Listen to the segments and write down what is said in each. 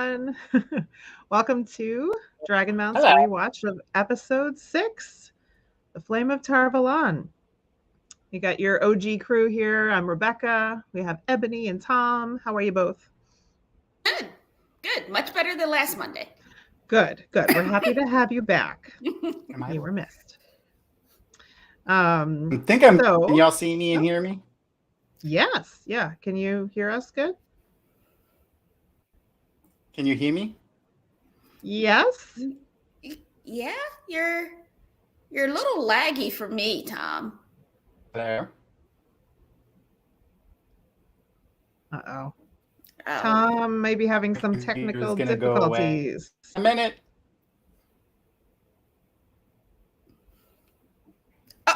everyone. Welcome to Dragon Mount's Hello. rewatch of episode 6, The Flame of Tarvalon. You got your OG crew here. I'm Rebecca. We have Ebony and Tom. How are you both? Good. Good. Much better than last Monday. Good. We're happy to have you back. You were missed. Can y'all see me and hear me? Yes. Yeah. Can you hear us good? Can you hear me? Yes. Yeah, you're a little laggy for me, Tom. There. Uh-oh. Tom may be having some technical difficulties. A minute.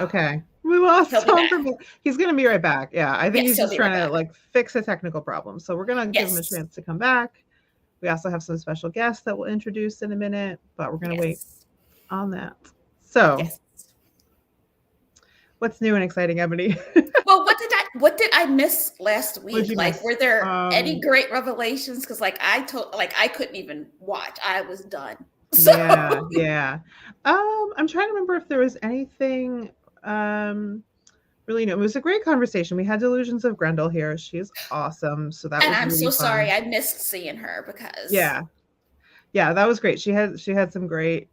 Okay. We lost Tom for me. He's going to be right back. Yeah, I think he's just trying to fix a technical problem. So we're going to give him a chance to come back. We also have some special guests that we'll introduce in a minute, but we're going to wait on that. So, what's new and exciting, Ebony? Well, what did I miss last week? Were there any great revelations? Because I couldn't even watch. I was done. So. Yeah. I'm trying to remember if there was anything really new. It was a great conversation. We had Delusions of Grendel here. She's awesome. So that was I'm really so fun. sorry I missed seeing her because yeah, that was great. She had some great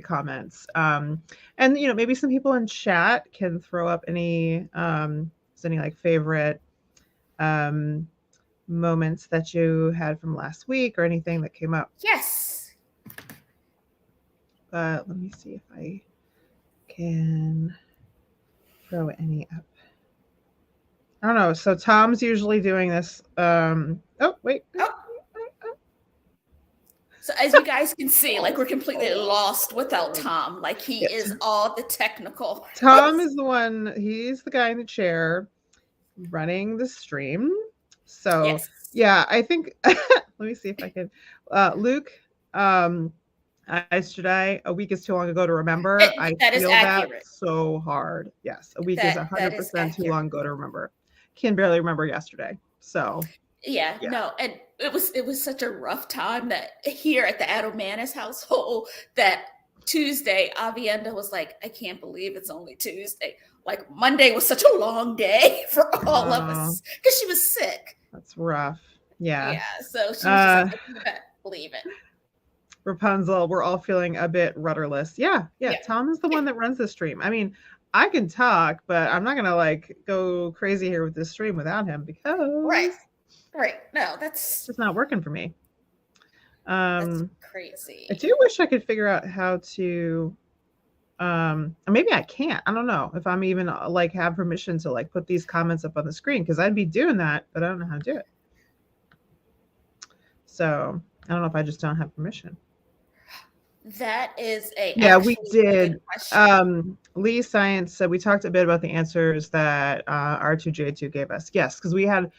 comments. And maybe some people in chat can throw up any favorite moments that you had from last week or anything that came up. Yes. But let me see if I can throw any up. I don't know. So Tom's usually doing this. Oh, wait. So as you guys can see, we're completely lost without Tom. He is all the technical. Tom is the one. He's the guy in the chair running the stream. So yeah, I think. Let me see if I can. Luke. Ice Jedi, a week is too long ago to remember. I feel that so hard. Yes, a week is 100% too long ago to remember. Can barely remember yesterday. So no, and it was such a rough time that here at the Adomanis household that Tuesday, Avienda was like, I can't believe it's only Tuesday. Monday was such a long day for all of us because she was sick. That's rough. Yeah. Yeah. So she was just I can't believe it. Rapunzel, we're all feeling a bit rudderless. Yeah. Tom is the one that runs the stream. I mean, I can talk, but I'm not gonna go crazy here with this stream without him because right. No, that's just not working for me. That's crazy. I do wish I could figure out how to. Maybe I can't. I don't know if I'm even have permission to put these comments up on the screen because I'd be doing that, but I don't know how to do it. So I don't know if I just don't have permission. That is a we did. Lee Science said we talked a bit about the answers that R2J2 gave us. Yes, because we had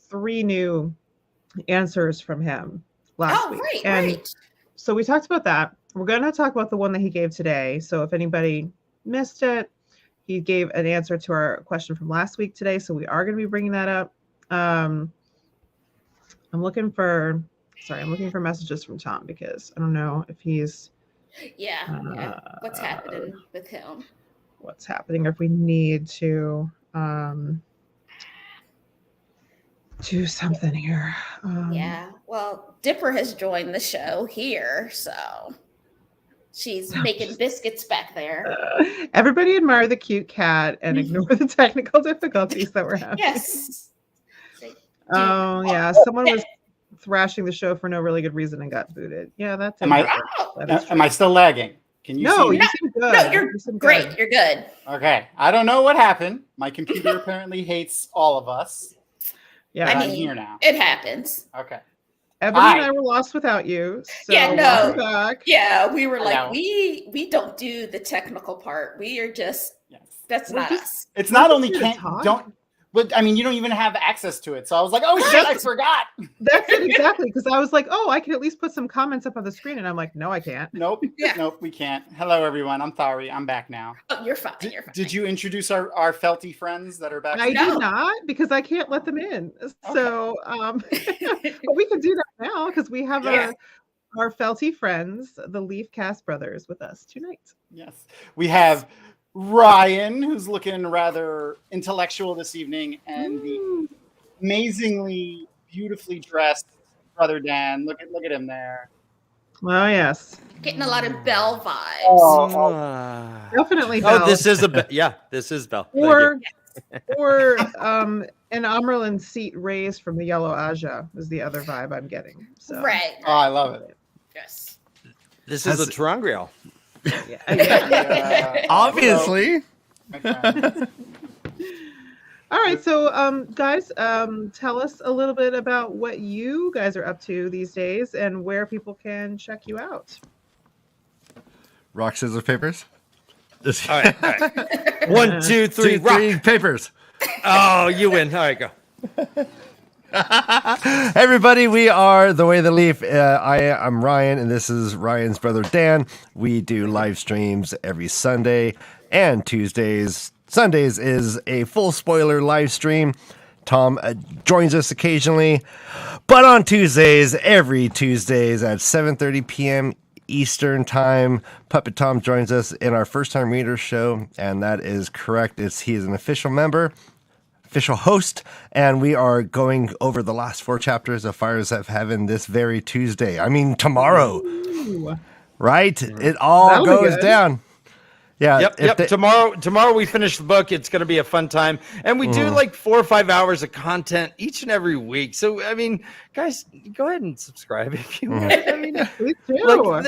3 new answers from him last week. Right. So we talked about that. We're going to talk about the one that he gave today. So if anybody missed it, he gave an answer to our question from last week today. So we are going to be bringing that up. I'm looking for messages from Tom because I don't know if he's what's happening with him. What's happening if we need to do something here. Well, Dipper has joined the show here, so she's making biscuits back there. Everybody admire the cute cat and ignore the technical difficulties that we're having. Yes. Someone was thrashing the show for no really good reason and got booted. Yeah, that's am I still lagging? Can you see me? You seem good. No, you're great. Good. You're good. Okay. I don't know what happened. My computer apparently hates all of us. Yeah. I'm here now. It happens. Okay. Ebony and I were lost without you. So welcome back. Yeah, we were we don't do the technical part. We are just that's not us. It's not only But I mean, you don't even have access to it. So I was like, oh shit, I forgot. That's it exactly, because I was like, oh, I can at least put some comments up on the screen, and I'm like, no, I can't. Nope. Yeah. Nope, we can't. Hello, everyone. I'm Thari. I'm back now. Oh, you're fine. You're fine. Did you introduce our felty friends that are back? I No. did not, because I can't let them in. So, but we can do that now because we have Yes. our felty friends, the Leaf Cast brothers, with us tonight. Yes. We have Ryan, who's looking rather intellectual this evening, and the amazingly beautifully dressed brother Dan. Look at him there. Oh yes, Getting a lot of Belle vibes. Oh. definitely. Belle. Oh, this is this is Belle. Thank Or an Amerlin seat raised from the Yellow Aja is the other vibe I'm getting. So Right. Oh, I love it. Yes. This is a Terangrial. yeah. Obviously. My friend. All right, so guys, tell us a little bit about what you guys are up to these days and where people can check you out. Rock, scissors, papers. All right. 1, 2, 3, rock. Three papers. Oh, you win. All right, go. Hey everybody, we are The Way the Leaf. I'm Ryan, and this is Ryan's brother Dan. We do live streams every Sunday and Tuesdays. Sundays is a full spoiler live stream. Tom joins us occasionally, but on Tuesdays, every Tuesdays at 7:30 p.m. Eastern Time, Puppet Tom joins us in our first time reader show, and that is correct. He is an official member, official host, and we are going over the last 4 chapters of Fires of Heaven this very Tuesday. I mean tomorrow, Ooh. right? It all That'll be goes good. down. Yeah. Yep. Tomorrow we finish the book. It's going to be a fun time, and we do like 4 or 5 hours of content each and every week. So I mean, guys, go ahead and subscribe if you want. I mean, Please do.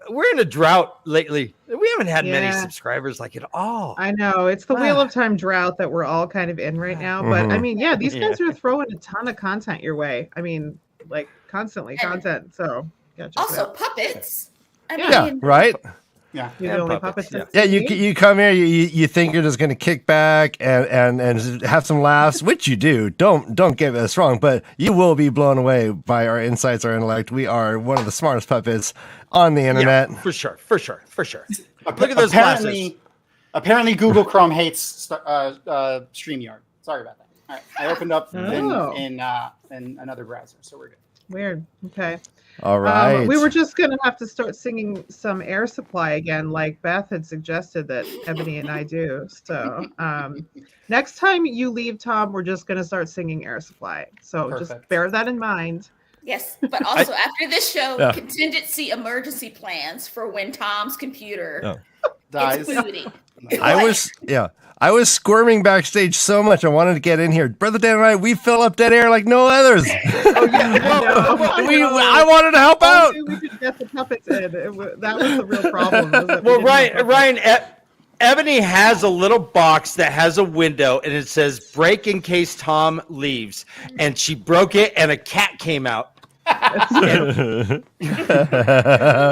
we're in a drought lately. We haven't had many Yeah. subscribers like at all. I know it's the Wheel of Time drought that we're all kind of in right now. But I mean, yeah, these guys are throwing a ton of content your way. I mean, like constantly And content. So yeah, check it Also out. puppets. I Yeah, mean, right? Yeah. You're and the only puppets, puppets. Yeah, you come here, you think you're just going to kick back and have some laughs, which you do. Don't get us wrong, but you will be blown away by our insights, our intellect. We are one of the smartest puppets on the internet. Yeah, for sure. Look at those glasses. Apparently, Google Chrome hates StreamYard. Sorry about that. All right, I opened up in another browser, so we're good. Weird. Okay. All right. We were just gonna have to start singing some Air Supply again, like Beth had suggested that Ebony and I do. So next time you leave, Tom, we're just gonna start singing Air Supply. So just Perfect. bear that in mind. yes, but also after this show, contingency emergency plans for when Tom's computer Dies. gets booty. I was squirming backstage so much. I wanted to get in here. Brother Dan and we fill up dead air like no others. I wanted to help out. We could get the puppets in. That was the real problem. Was that we Well, didn't have Ryan, Ebony has a little box that has a window, and it says "break in case Tom leaves," and she broke it, and a cat came out. So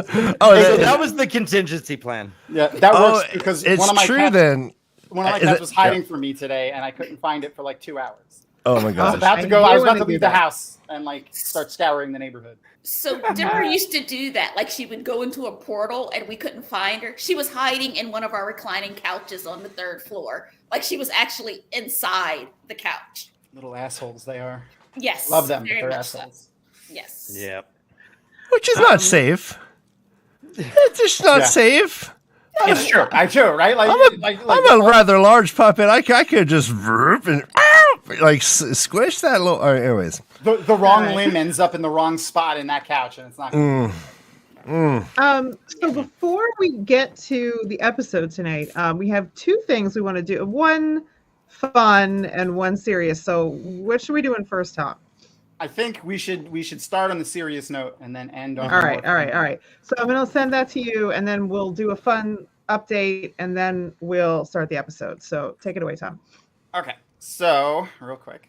that was the contingency plan. Yeah, that works because it's one of my true cats, then. one of my cats was hiding from me today, and I couldn't find it for like 2 hours. Oh my I was gosh. about to I go. I knew was when about to to do leave the that. house and like start scouring the neighborhood. So Dimmer used to do that. Like she would go into a portal and we couldn't find her. She was hiding in one of our reclining couches on the 3rd floor. Like she was actually inside the couch. Little assholes they are. Yes. Love them, but very they're much so. assholes. Yes. Yep. Which is not safe. It's just not Yeah. safe. It's true. I do, right? Like, I'm a rather large puppet. I could just and like squish that little. All right, anyways. the wrong limb ends up in the wrong spot in that couch, and it's not. So before we get to the episode tonight, we have 2 things we want to do. One fun and one serious. So what should we do in first, Tom? I think we should start on the serious note and then end on. All right. So I'm going to send that to you, and then we'll do a fun update, and then we'll start the episode. So take it away, Tom. Okay. So real quick.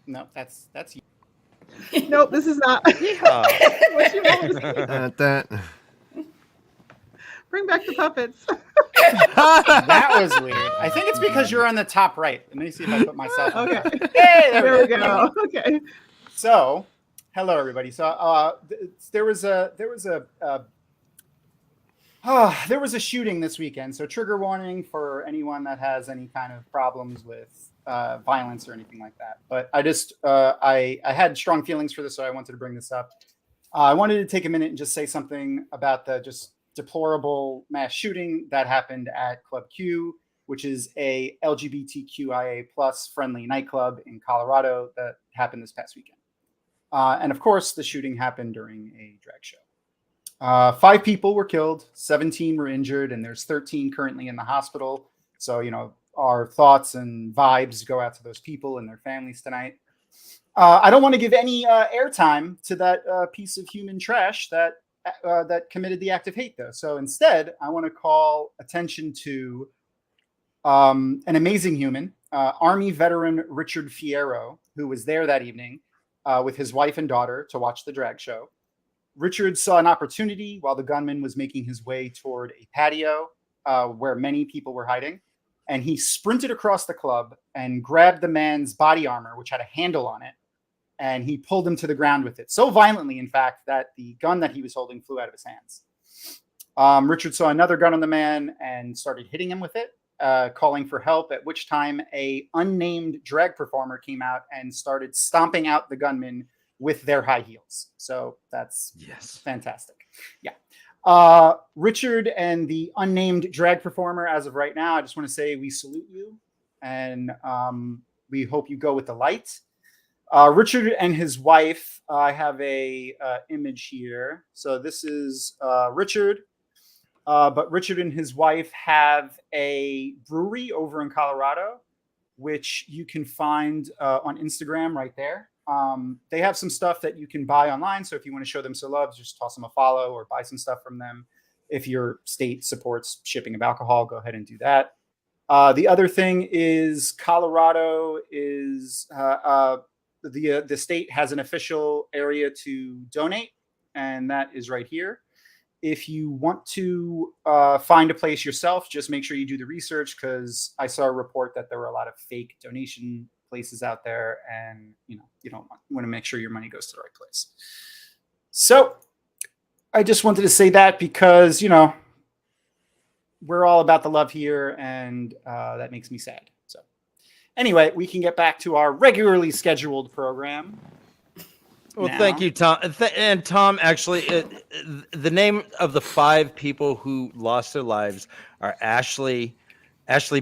No, that's you. Nope, this is not. What you want to see. That. Bring back the puppets. That was weird. I think it's because you're on the top right. Let me see if I put myself. Okay. Hey, There we go. Okay. So, hello everybody. So, there was a shooting this weekend. So, trigger warning for anyone that has any kind of problems with violence or anything like that. But I just I had strong feelings for this, so I wanted to bring this up. I wanted to take a minute and just say something about the just deplorable mass shooting that happened at Club Q, which is a LGBTQIA plus friendly nightclub in Colorado that happened this past weekend. And of course, the shooting happened during a drag show. 5 people were killed, 17 were injured, and there's 13 currently in the hospital. So, our thoughts and vibes go out to those people and their families tonight. I don't want to give any airtime to that piece of human trash that committed the act of hate, though. So instead, I want to call attention to an amazing human, Army veteran Richard Fierro, who was there that evening with his wife and daughter to watch the drag show. Richard saw an opportunity while the gunman was making his way toward a patio where many people were hiding. And he sprinted across the club and grabbed the man's body armor, which had a handle on it. And he pulled him to the ground with it. So violently, in fact, that the gun that he was holding flew out of his hands. Richard saw another gun on the man and started hitting him with it, calling for help, at which time a unnamed drag performer came out and started stomping out the gunman with their high heels. So that's fantastic. Yeah. Richard and the unnamed drag performer, as of right now, I just want to say we salute you and we hope you go with the light. Richard and his wife, I have a image here. So this is Richard, but Richard and his wife have a brewery over in Colorado, which you can find on Instagram right there. They have some stuff that you can buy online. So if you want to show them some love, just toss them a follow or buy some stuff from them. If your state supports shipping of alcohol, go ahead and do that. The other thing is Colorado is the state has an official area to donate, and that is right here. If you want to find a place yourself, just make sure you do the research, because I saw a report that there were a lot of fake donation places out there, and you don't want to make sure your money goes to the right place. So I just wanted to say that because we're all about the love here, and that makes me sad. So anyway, we can get back to our regularly scheduled program. Well, thank you, Tom. And Tom, actually, the name of the 5 people who lost their lives are Ashley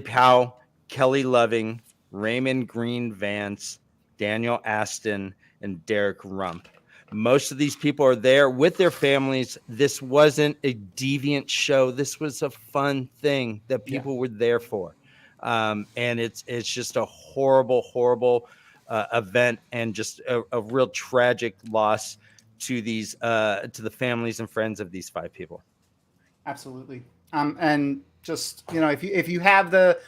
Powell, Kelly Loving, Raymond Green Vance, Daniel Aston, and Derek Rump. Most of these people are there with their families. This wasn't a deviant show. This was a fun thing that people were there for. And it's just a horrible event, and just a real tragic loss to these to the families and friends of these 5 people. Absolutely. And just if you have the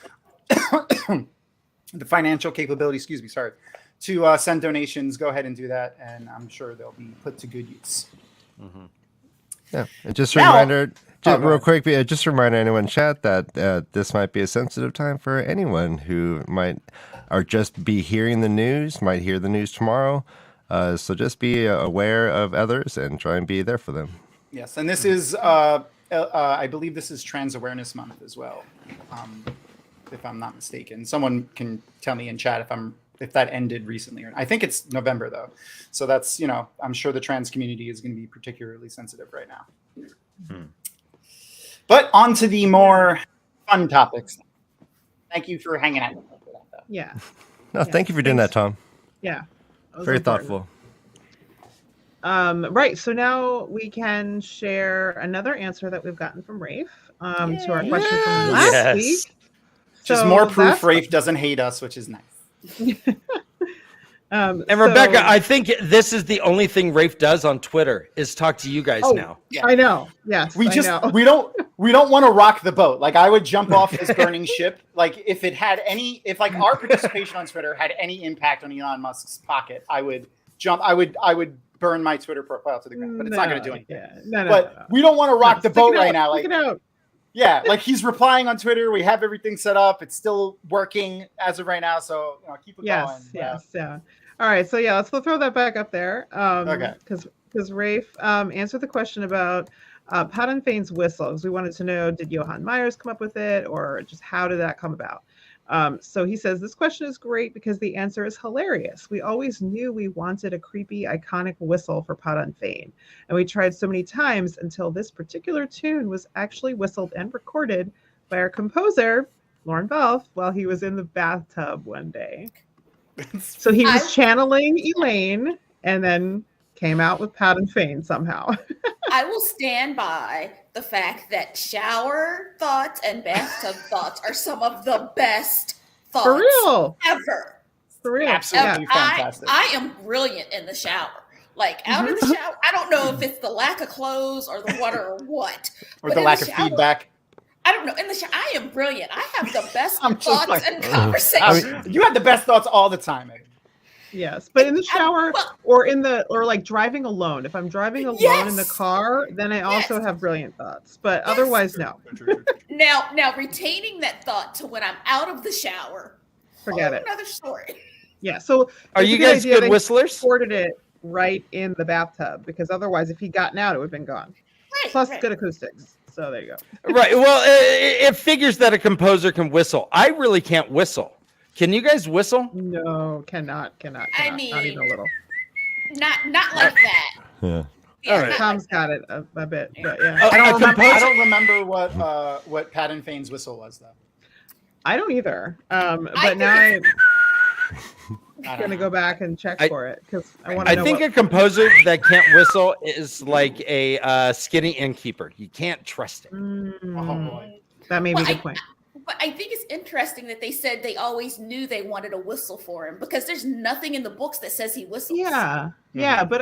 the financial capability, to send donations, go ahead and do that, and I'm sure they'll be put to good use. Mm-hmm. Yeah, and just a reminder, real quick, just a reminder to anyone in chat that this might be a sensitive time for anyone who might just be hearing the news, might hear the news tomorrow. So just be aware of others and try and be there for them. Yes, and this is, I believe this is Trans Awareness Month as well, if I'm not mistaken. Someone can tell me in chat if that ended recently, or I think it's November though. So that's, I'm sure the trans community is going to be particularly sensitive right now. But on to the more fun topics. Thank you for hanging out with me for that, though. Yeah. No, thank you for doing that, Tom. Yeah. Very thoughtful. Right. So now we can share another answer that we've gotten from Rafe to our question from last week. Just more proof Rafe doesn't hate us, which is nice. And Rebecca, I think this is the only thing Rafe does on Twitter is talk to you guys now. Yeah. I know. Yes. We don't want to rock the boat. Like, I would jump off this burning ship. Like, if our participation on Twitter had any impact on Elon Musk's pocket, I would jump. I would burn my Twitter profile to the ground. But it's not going to do anything. Yeah. No. We don't want to rock the boat right now. Like, Yeah, like he's replying on Twitter. We have everything set up. It's still working as of right now. So keep it going. Yes. Yeah. All right. So yeah, let's throw that back up there. Okay. Because Rafe answered the question about Padan Fane's whistle. Because we wanted to know, did Johann Myers come up with it, or just how did that come about? So he says, this question is great because the answer is hilarious. We always knew we wanted a creepy, iconic whistle for Padan Fane. And we tried so many times until this particular tune was actually whistled and recorded by our composer, Lauren Belf, while he was in the bathtub one day. So he was channeling Elaine and then came out with Padan Fane somehow. I will stand by the fact that shower thoughts and bathtub thoughts are some of the best thoughts For real. ever. For real. Absolutely fantastic. I am brilliant in the shower. Like out of the shower, I don't know if it's the lack of clothes or the water or what. Or the lack of feedback. I don't know. In the shower, I am brilliant. I have the best thoughts and conversations. You have the best thoughts all the time, Eddie. Yes, but in the shower or like driving alone. If I'm driving alone in the car, then I also have brilliant thoughts. But otherwise, no. Now retaining that thought to when I'm out of the shower. Forget it. Another story. Yeah. So are you guys good whistlers? Recorded it right in the bathtub because otherwise, if he'd gotten out, it would have been gone. Right. Plus, good acoustics. So there you go. Right. Well, it figures that a composer can whistle. I really can't whistle. Can you guys whistle? No, cannot. I mean, not even a little. Not like that. Yeah. All right. Tom's got it a bit, but yeah. I don't remember what Padan Fane's whistle was though. I don't either. But now I'm gonna go back and check for it because I want to know. I think a composer that can't whistle is like a skinny innkeeper. You can't trust it. Oh boy. That may be a good point. But I think it's interesting that they said they always knew they wanted a whistle for him because there's nothing in the books that says he whistles. Yeah, but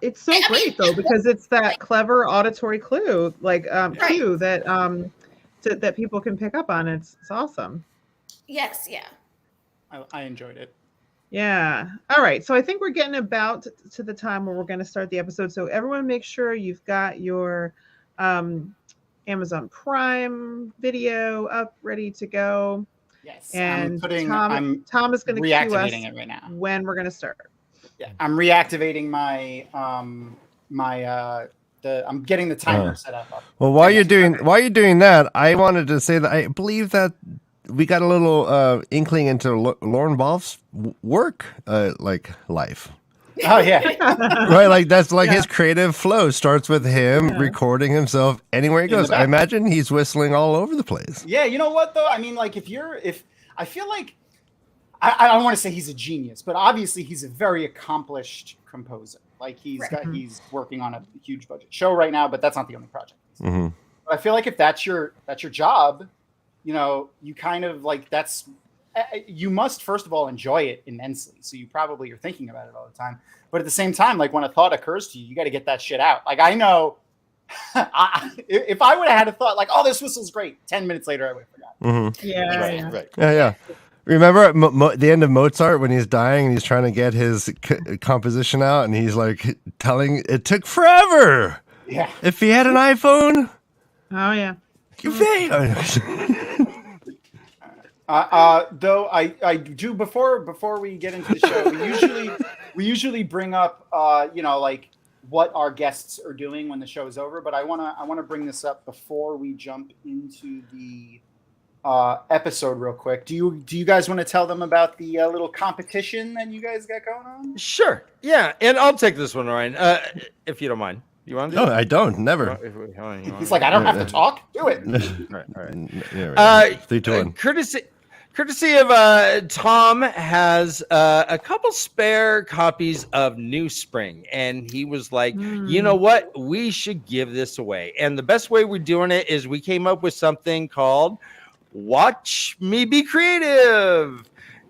it's so great though because it's that clever auditory clue, cue that that people can pick up on. It's awesome. Yes, yeah. I enjoyed it. Yeah. All right. So I think we're getting about to the time where we're going to start the episode. So everyone, make sure you've got your Amazon Prime video up, ready to go. Yes. And Tom is going to cue us it right now when we're going to start. Yeah, I'm reactivating my I'm getting the timer set up. Well, while you're doing that, I wanted to say that I believe that we got a little inkling into Lauren Balf's work, life. Oh yeah, right. Like that's his creative flow starts with him recording himself anywhere he goes. I imagine he's whistling all over the place. Yeah, you know what though? I mean, like if I feel like I don't want to say he's a genius, but obviously he's a very accomplished composer. Like he's working on a huge budget show right now, but that's not the only project. Mm-hmm. But I feel like if that's your job, you kind of you must first of all enjoy it immensely. So you probably are thinking about it all the time. But at the same time, like when a thought occurs to you, you got to get that shit out. Like I know if I would have had a thought like, oh, this whistle's great, 10 minutes later, I would have forgotten. Mm-hmm. Right. Yeah. Remember the end of Mozart when he's dying and he's trying to get his composition out and he's like telling it took forever. Yeah. If he had an iPhone. Oh yeah. Though I do before we get into the show, we usually bring up like what our guests are doing when the show is over. But I wanna bring this up before we jump into the episode real quick. Do you guys want to tell them about the little competition that you guys got going on? Sure. Yeah, and I'll take this one, Ryan, if you don't mind. You want to? No, I don't. Never. He's like, I don't have to talk. Do it. All right. 3, 2, 1. Courtesy of Tom has a couple spare copies of New Spring, and he was like, you know what? We should give this away. And the best way we're doing it is we came up with something called Watch Me Be Creative.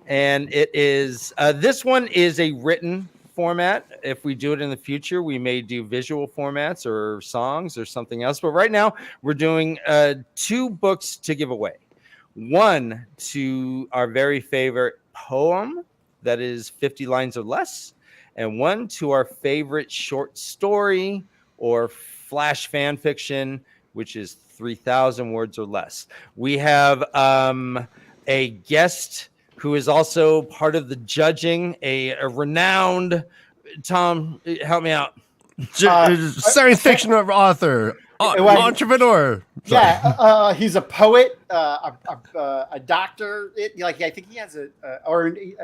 And it is, this one is a written format. If we do it in the future, we may do visual formats or songs or something else. But right now, we're doing 2 books to give away. One to our very favorite poem that is 50 lines or less, and one to our favorite short story or flash fan fiction which is 3,000 words or less. We have a guest who is also part of the judging, a renowned, Tom, help me out. Science fiction author, entrepreneur. Yeah, he's a poet, a doctor. I think he has a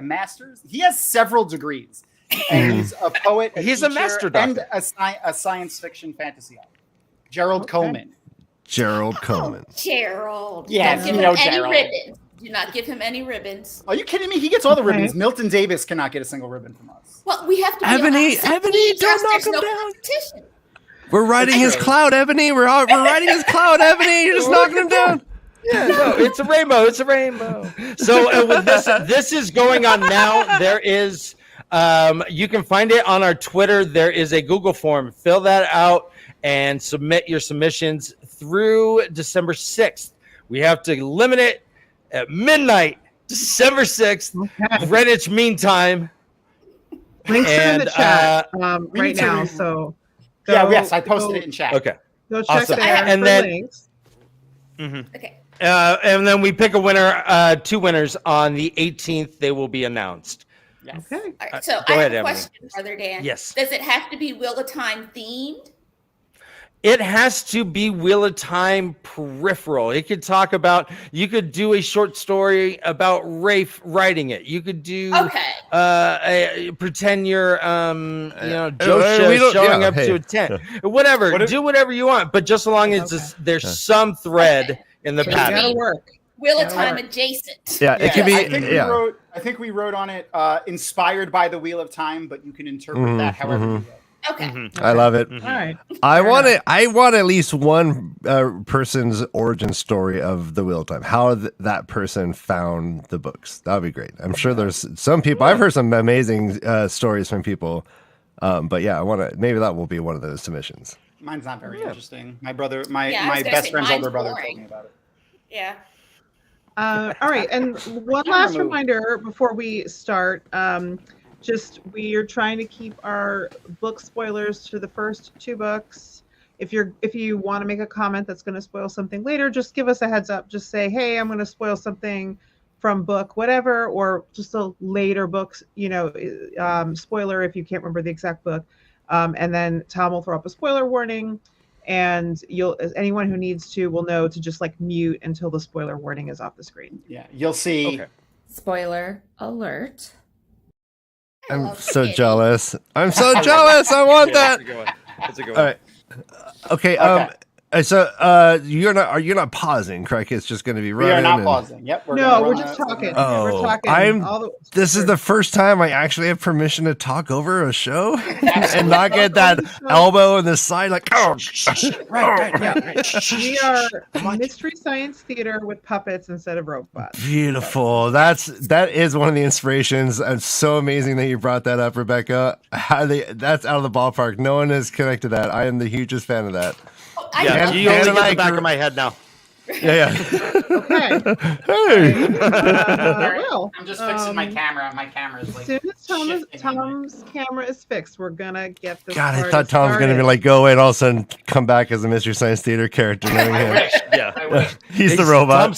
master's. He has several degrees, and he's a poet. He's a master doctor and a science fiction fantasy author. Gerald Coleman. Gerald Coleman. Gerald. Yeah, Don't give him any ribbons. Do not give him any ribbons. Are you kidding me? He gets all the ribbons. Milton Davis cannot get a single ribbon from us. Well, we have to. Ebony, don't knock him down. We're riding his cloud, Ebony. We're riding his cloud, Ebony. You're just knocking him down. Yeah, no, it's a rainbow. It's a rainbow. So with this is going on now. There is, you can find it on our Twitter. There is a Google form. Fill that out and submit your submissions through December 6th. We have to limit it at midnight, December 6th, Greenwich Mean Time. Links are in the chat right now. So yes, I posted it in chat. Okay. Go check there and for then links. Okay. And then we pick a winner, 2 winners on the 18th. They will be announced. Yes. Okay. All right, so Go I ahead, have a Emily. question, Brother Dan. Yes. Does it have to be Wheel of Time themed? It has to be Wheel of Time peripheral. It could talk about, you could do a short story about Rafe writing it. You could do pretend you're Josha showing up to a tent. Whatever. Do whatever you want, but just as long as there's some thread in the pattern. Gotta work. Wheel of Time adjacent. Yeah, it could be. I think we wrote on it, inspired by the Wheel of Time, but you can interpret that however you will. Okay. I love it. All right. I want at least one person's origin story of the Wheel of Time. How that person found the books. That would be great. I'm sure there's some people. I've heard some amazing stories from people. But yeah, I want to. Maybe that will be one of those submissions. Mine's not very interesting. My brother, my I was gonna best say, friend's mine's older brother boring. told me about it. Yeah. All right, and one last reminder before we start. We are trying to keep our book spoilers to the first 2 books. If you want to make a comment that's going to spoil something later, just give us a heads up. Just say, hey, I'm going to spoil something from book whatever, or just a later book, spoiler if you can't remember the exact book. And then Tom will throw up a spoiler warning, and anyone who needs to will know to just mute until the spoiler warning is off the screen. Yeah, you'll see. Okay. Spoiler alert. I'm so jealous. I'm so jealous. I want that. That's a good one. All right. Okay. So you're not pausing, correct? It's just going to be running. We are not pausing. Yep. We're just talking. Oh, we're talking. This is the first time I actually have permission to talk over a show and not get that elbow in the side Right. We are Mystery Science Theater with puppets instead of robots. Beautiful. That is one of the inspirations. It's so amazing that you brought that up, Rebecca. That's out of the ballpark. No one has connected that. I am the hugest fan of that. Yeah, you only get the back of my head now. Yeah. Okay. Hey. I'm just fixing my camera. My camera is as soon as Tom's camera is fixed, we're gonna get this. God, I thought Tom was gonna be go away and all of a sudden come back as a Mystery Science Theater character. Yeah, he's the robot.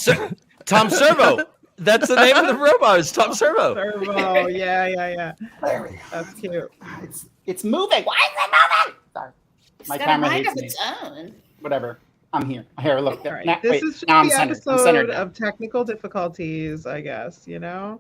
Tom Servo. That's the name of the robot. It's Tom Servo. Servo. Yeah. That's cute. It's moving. Why is it moving? Sorry. My camera hates me. Its own. Whatever. I'm here. Here, look. All right. Now, This is just now I'm the centered. episode of technical difficulties, I guess. All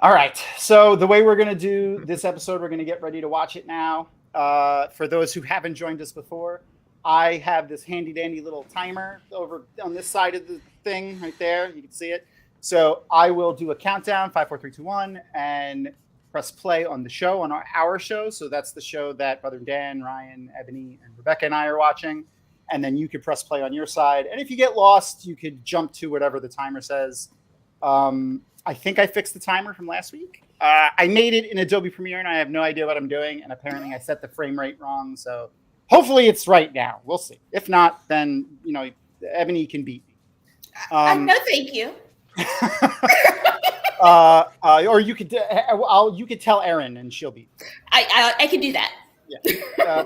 right. So the way we're going to do this episode, we're going to get ready to watch it now. For those who haven't joined us before, I have this handy dandy little timer over on this side of the thing right there. You can see it. So I will do a countdown, 5, 4, 3, 2, 1, and press play on the show, on our show. So that's the show that Brother Dan, Ryan, Ebony, and Rebecca and I are watching. And then you could press play on your side. And if you get lost, you could jump to whatever the timer says. I think I fixed the timer from last week. I made it in Adobe Premiere, and I have no idea what I'm doing. And apparently I set the frame rate wrong. So hopefully it's right now. We'll see. If not, then, Ebony can beat me. No, thank you. Or you could tell Erin, and she'll beat. I can do that. Yeah.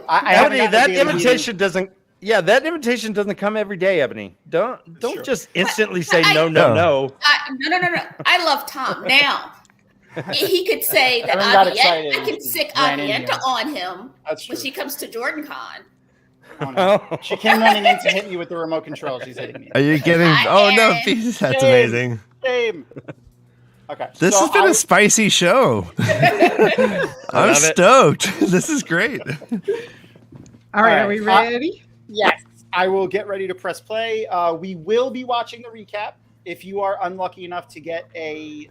Ebony, that invitation doesn't Yeah, that invitation doesn't come every day, Ebony. Don't true. just instantly say I- no. No. I love Tom. Now, he could say that Evan got Avienta, excited I and can she sick ran in Avienta here. on him That's when true. she comes to Jordan Con. Oh, no. She came running in to hit me with the remote control. She's hitting me. Are you getting? Hi, Oh no, Aaron. Pete, that's Shame. amazing. Shame. Okay. This so has been a spicy show. I'm Love it. stoked. This is great. All right, right, are we ready? Yes, I will get ready to press play. We will be watching the recap. If you are unlucky enough to get a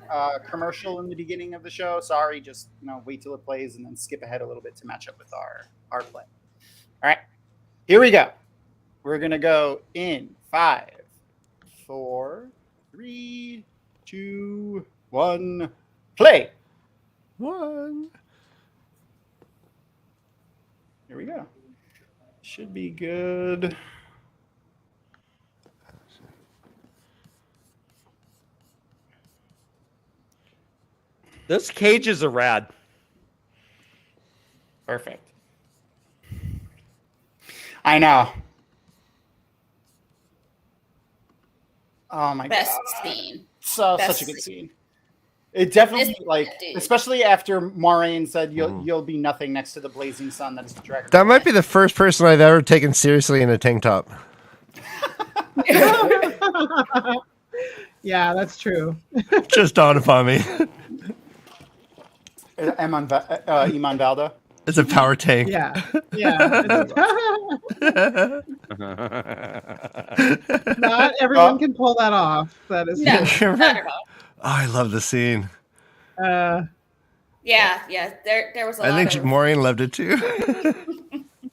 commercial in the beginning of the show, sorry, just wait till it plays and then skip ahead a little bit to match up with our play. All right, here we go. We're gonna go in 5, 4, 3, 2, 1, play. One. Here we go. Should be good. Those cages are rad. Perfect. I know. Oh my Best god. scene. Such Best a good scene. scene. It definitely This dude. especially after Moraine said you'll be nothing next to the blazing sun that is the dragon. That might be the first person I've ever taken seriously in a tank top. Yeah, that's true. Just dawned upon me. Iman Valda. It's a power tank. Yeah, yeah. Not everyone can pull that off. That is No, true. not at all. Oh, I love the scene. Yeah. There was a lot I think of Maureen loved it too.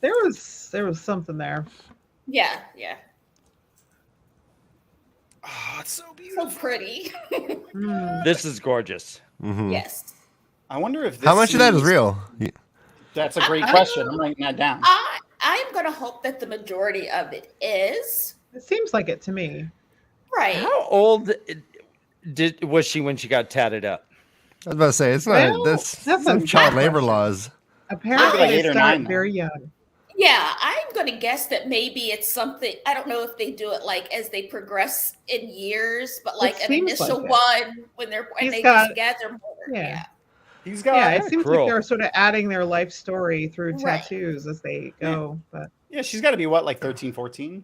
There was something there. yeah. Oh, it's so beautiful. So pretty. This is gorgeous. Mhm. Yes. I wonder if this How much of that is scene real? That's a great question. I'm writing that down. I'm gonna hope that the majority of it is It seems like it to me. right. How old was she when she got tatted up? I was about to say it's not. Well, that's that's some a child good labor question. laws. Apparently, like they 8 or start 9 now. very young. Yeah, I'm gonna guess that maybe it's something. I don't know if they do it like as they progress in years, but like an seems initial like it. one when He's they got- just gather more. yeah. He's got Yeah, it seems cruel. like they're sort of adding their life story through Right. tattoos as they go, but she's got to be what, like 13, 14?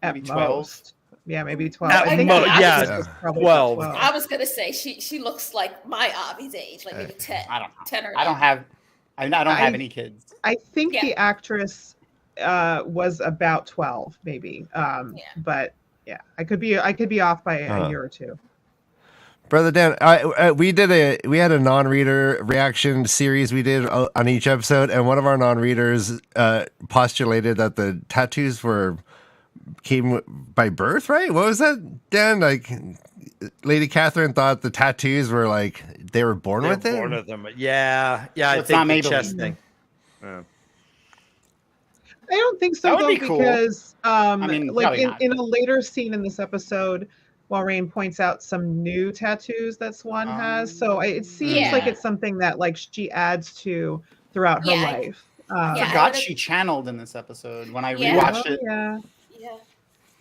at Maybe 12. most. Yeah, maybe 12. At I think mo- the yeah, actress was probably 12. 12. I was gonna say she looks like my Avi's age, like maybe 10. I don't know. 10 or I don't 11. have any kids. I think Yeah. the actress was about 12, maybe. But yeah, I could be off by a year or two. Brother Dan, we had a non-reader reaction series we did on each episode, and one of our non-readers postulated that the tattoos came by birth, right? What was that, Dan? Like, Lady Catherine thought the tattoos were like they were born with it. Born with them. Yeah. So I it's think not the Maybelline. chest thing. I don't think so That would though, be cool. because mean, like probably not. in a later scene in this episode, Maureen points out some new tattoos that Swan has. So it seems like Yeah. it's something that like she adds to throughout her Yeah, life. I Yeah. forgot she channeled in this episode when I Yeah. rewatched it. Yeah. Yeah.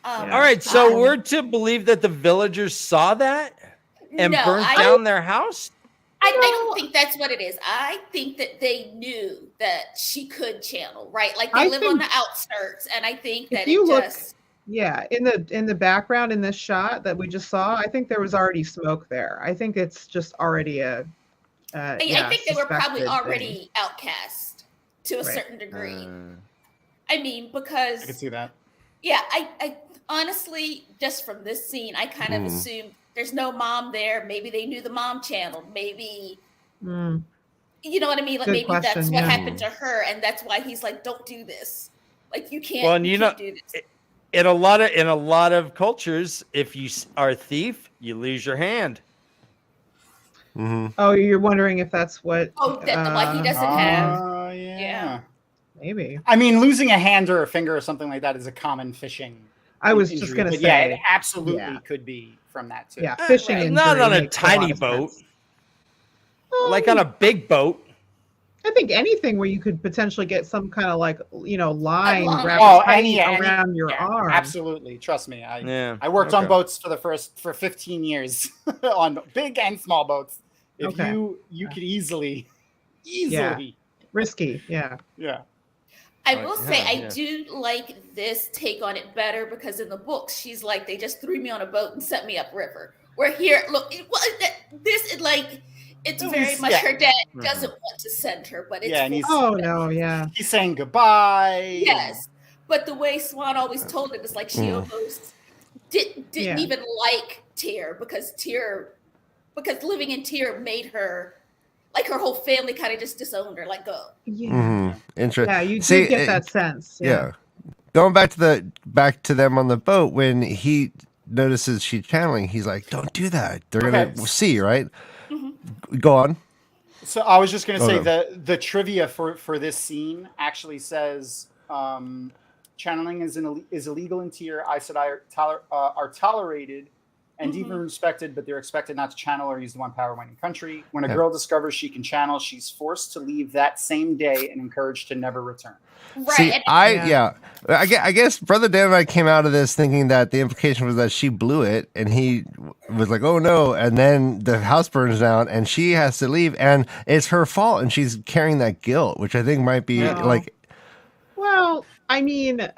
All right, so we're to believe that the villagers saw that and No, burnt I- down their house? I don't think that's what it is. I think that they knew that she could channel, right? Like they I live on think- the outskirts, and I think If that you it look- just Yeah, in the background in this shot that we just saw, I think there was already smoke there. I think it's just already a. I think they were probably suspected already thing. outcast to a Right. certain degree. I mean, because I can see that. yeah, I honestly, just from this scene, I kind of assumed there's no mom there. Maybe they knew the mom channeled. Maybe Mm. you know what I mean. Like Good maybe that's question, what yeah. happened to her, and that's why he's like, "Don't do this. Like you can't. Well, and you you can't know, do this." In a lot of cultures, if you are a thief, you lose your hand. Oh, you're wondering if that's what? Oh, that why he doesn't have. Oh, yeah. Yeah. Maybe. I mean, losing a hand or a finger or something like that is a common fishing. I was injury, just gonna but say. yeah, it absolutely yeah. could be from that too. Yeah, fishing Right. injury Not on a makes tiny lot of boat. sense. Like on a big boat. I think anything where you could potentially get some kind of like, line wrapped around your arm. Absolutely. Trust me. Yeah. I worked on boats for 15 years on big and small boats. If you could easily. Risky. Yeah. Yeah. I will say I do like this take on it better because in the books she's like, they just threw me on a boat and set me upriver. Where here, look, it's very much her dad doesn't want to send her, but it's he's saying goodbye. Yes, but the way Swan always told it is like she almost didn't even like Tyr because living in Tyr made her. Like her whole family kind of just disowned her, like go. Yeah, interesting. Yeah, you do get that sense. Yeah. Going back to them on the boat when he notices she's channeling, he's like, "Don't do that. They're gonna see, right?" Mm-hmm. Go on. So I was just gonna say the trivia for this scene actually says channeling is illegal in Tyr. Aes Sedai are tolerated and even respected, but they're expected not to channel or use the one power when in country. When a girl discovers she can channel, she's forced to leave that same day and encouraged to never return. Right. See, I guess Brother Dan and I came out of this thinking that the implication was that she blew it, and he was like, "Oh no!" And then the house burns down, and she has to leave, and it's her fault, and she's carrying that guilt, which I think might be like. Well, I mean,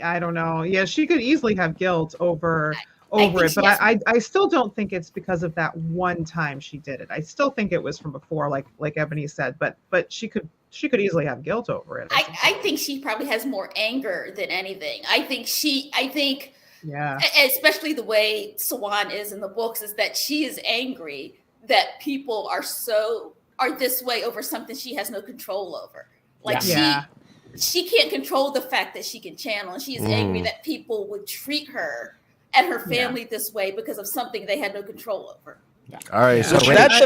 I don't know. Yeah, she could easily have guilt over it, but I still don't think it's because of that one time she did it. I still think it was from before, like Ebony said, but she could easily have guilt over it. I think she probably has more anger than anything. I think especially the way Swan is in the books is that she is angry that people are this way over something she has no control over. Like she can't control the fact that she can channel, and she is angry that people would treat her and her family this way because of something they had no control over. Yeah. All right, so that's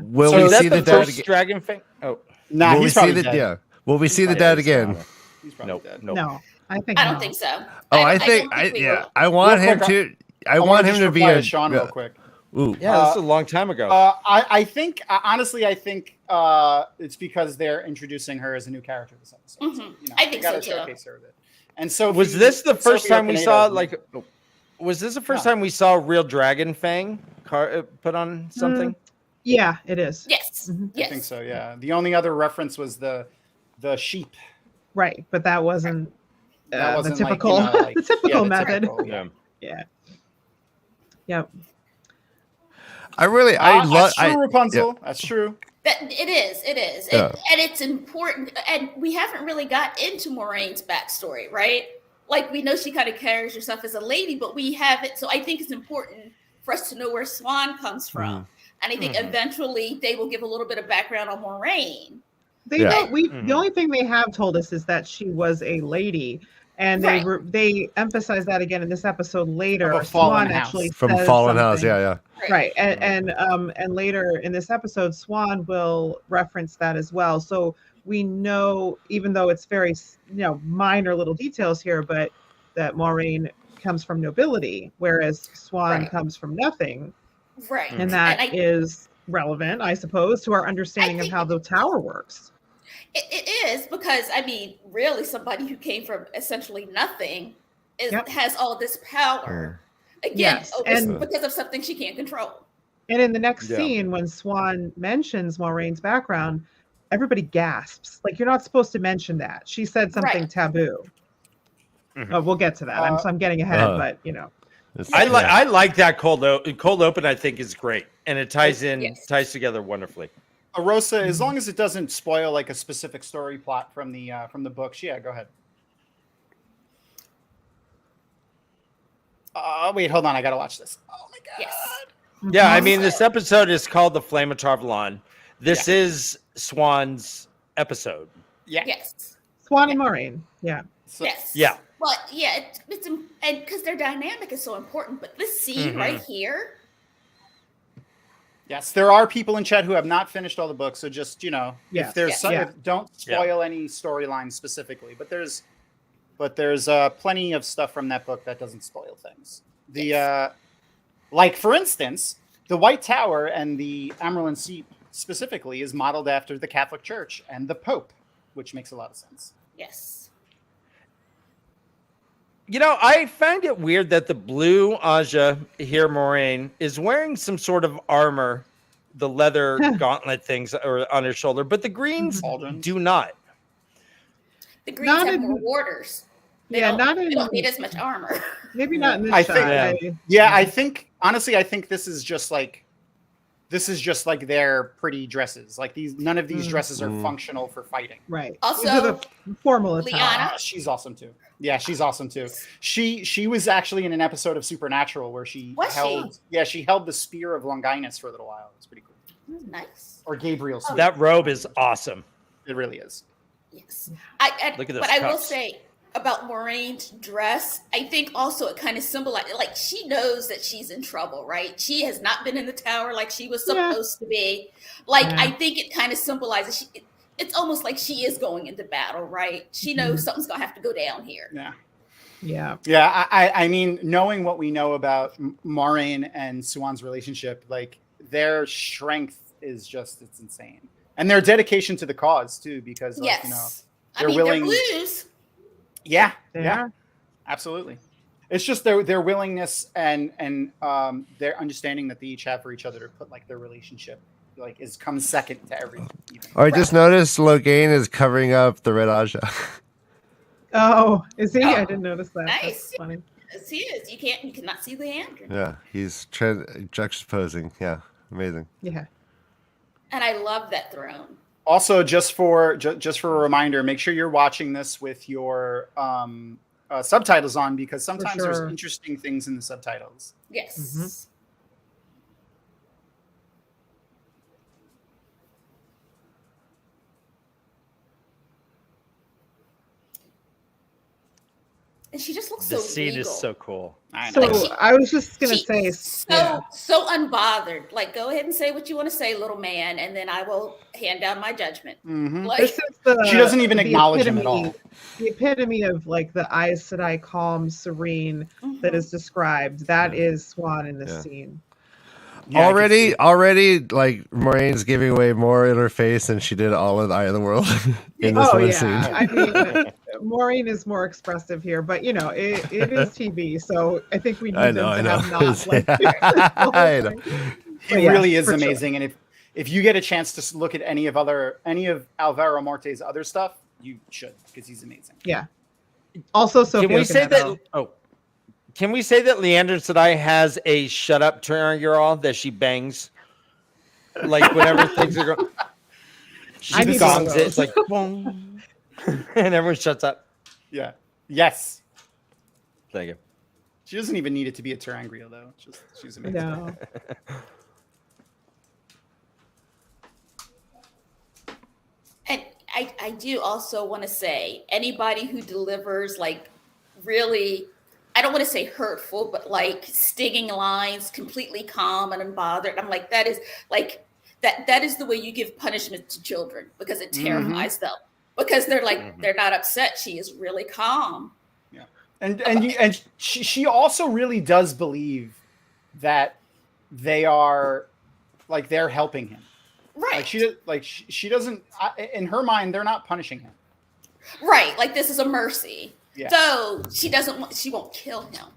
will we see the dad again? Dragon thing? Oh, no, he's probably dead. Yeah, will we see the dad again? He's probably dead. No, I don't think so. I want him to. I want him to be a Sean real quick. Ooh. Yeah, that's a long time ago. I think it's because they're introducing her as a new character this episode. Mm-hmm. I think so too. Showcase her a bit. And so was this the first time we saw Was this the first time we saw real dragon fang put on something? Yeah, it is. Yes. Mm-hmm. Yes. I think so. Yeah. The only other reference was the sheep. Right, but that wasn't the typical the typical method. Yeah. Yep. That's true, Rapunzel. Yeah. That's true. It is. Yeah. And it's important. And we haven't really got into Moraine's backstory, right? Like, we know she kind of carries herself as a lady, but we haven't. So I think it's important for us to know where Swan comes from. And I think eventually they will give a little bit of background on Moraine. The only thing they have told us is that she was a lady. And they emphasize that again in this episode later. Swan actually from Fallen House, right. And later in this episode, Swan will reference that as well. So we know, even though it's very minor little details here, but that Moraine comes from nobility, whereas Swan comes from nothing. Right, and that is relevant, I suppose, to our understanding of how the tower works. It is, because I mean, really, somebody who came from essentially nothing has all this power again, because of something she can't control. And in the next scene, when Swan mentions Moraine's background, everybody gasps. Like, you're not supposed to mention that. She said something taboo. We'll get to that. I'm getting ahead, but I like that cold open. I think is great, and it ties together wonderfully. Arosa, as long as it doesn't spoil like a specific story plot from the books, go ahead. Wait, hold on, I gotta watch this. Oh my god. Yes. Yeah, I mean, this episode is called The Flame of Tarvalon. This is Swan's episode. Yeah. Yes. Swan and Moraine. Yeah. Yes. Yeah. But it's and because their dynamic is so important. But this scene right here. Yes, there are people in chat who have not finished all the books, so just if there's don't spoil any storylines specifically. But there's plenty of stuff from that book that doesn't spoil things. Like for instance, the White Tower and the Amaryllis specifically is modeled after the Catholic Church and the Pope, which makes a lot of sense. Yes. You know, I find it weird that the blue Aja here, Moraine, is wearing some sort of armor, the leather gauntlet things or on her shoulder, but the greens do not. The greens have more warders. They don't need as much armor. Maybe not in this shot. I think honestly, I think this is just like their pretty dresses. Like none of these dresses are functional for fighting. Right. Also, the formal Liana, she's awesome too. Yeah, she's awesome too. She was actually in an episode of Supernatural where she held the spear of Longinus for a little while. It's pretty cool. Nice. Or Gabriel's. That robe is awesome. It really is. Yes. Look at this. But I will say about Moraine's dress, I think also it kind of symbolizes, like, she knows that she's in trouble, right? She has not been in the tower like she was supposed to be. Like, I think it kind of symbolizes it's almost like she is going into battle, right? She knows something's gonna have to go down here. Yeah. I mean, knowing what we know about Moraine and Suan's relationship, like their strength is it's insane, and their dedication to the cause too, because like, they're willing. They're blues. Yeah, absolutely. It's just their willingness and their understanding that they each have for each other to put like their relationship comes second to everything. I just noticed Logain is covering up the red Aja. Oh, is he? I didn't notice that. Nice. That's funny. Yes, he is. You cannot see Leandrin. Yeah, he's juxtaposing. Yeah, amazing. Yeah. And I love that throne. Also, just for a reminder, make sure you're watching this with your subtitles on, because sometimes there's interesting things in the subtitles. Yes. Mm-hmm. And she just looks the so scene regal. is so cool. I know. So I was just gonna say, so unbothered. Like, go ahead and say what you want to say, little man, and then I will hand down my judgment. Mm-hmm. Like, this is she doesn't even acknowledge him at all. The epitome of like the Aes Sedai, calm, serene, that is described. That is Swan in this scene. Yeah, already, like Moraine's giving away more in her face than she did all of the Eye of the World in this one scene. I mean, Moraine is more expressive here, but you know, it is TV, so I think we need them to have not. Like, I know. He really is amazing, and if you get a chance to look at any of Alvaro Morte's other stuff, you should, because he's amazing. Yeah. Also, so can we say that? Can we say that Leandrin Sedai has a shut up girl that she bangs? Like whenever things are going, she gongs it. It's like boom, and everyone shuts up. Yeah. Yes. Thank you. She doesn't even need it to be a Terangria though. She's amazing. No. And I do also want to say, anybody who delivers like really, I don't want to say hurtful, but like stinging lines, completely calm and unbothered. I'm like, that is like that is the way you give punishment to children, because it terrifies them. Because they're like, they're not upset. She is really calm. Yeah. And she also really does believe that they are like, they're helping him. Right. She doesn't, in her mind, they're not punishing him. Right. Like, this is a mercy. Yeah. So she won't kill him.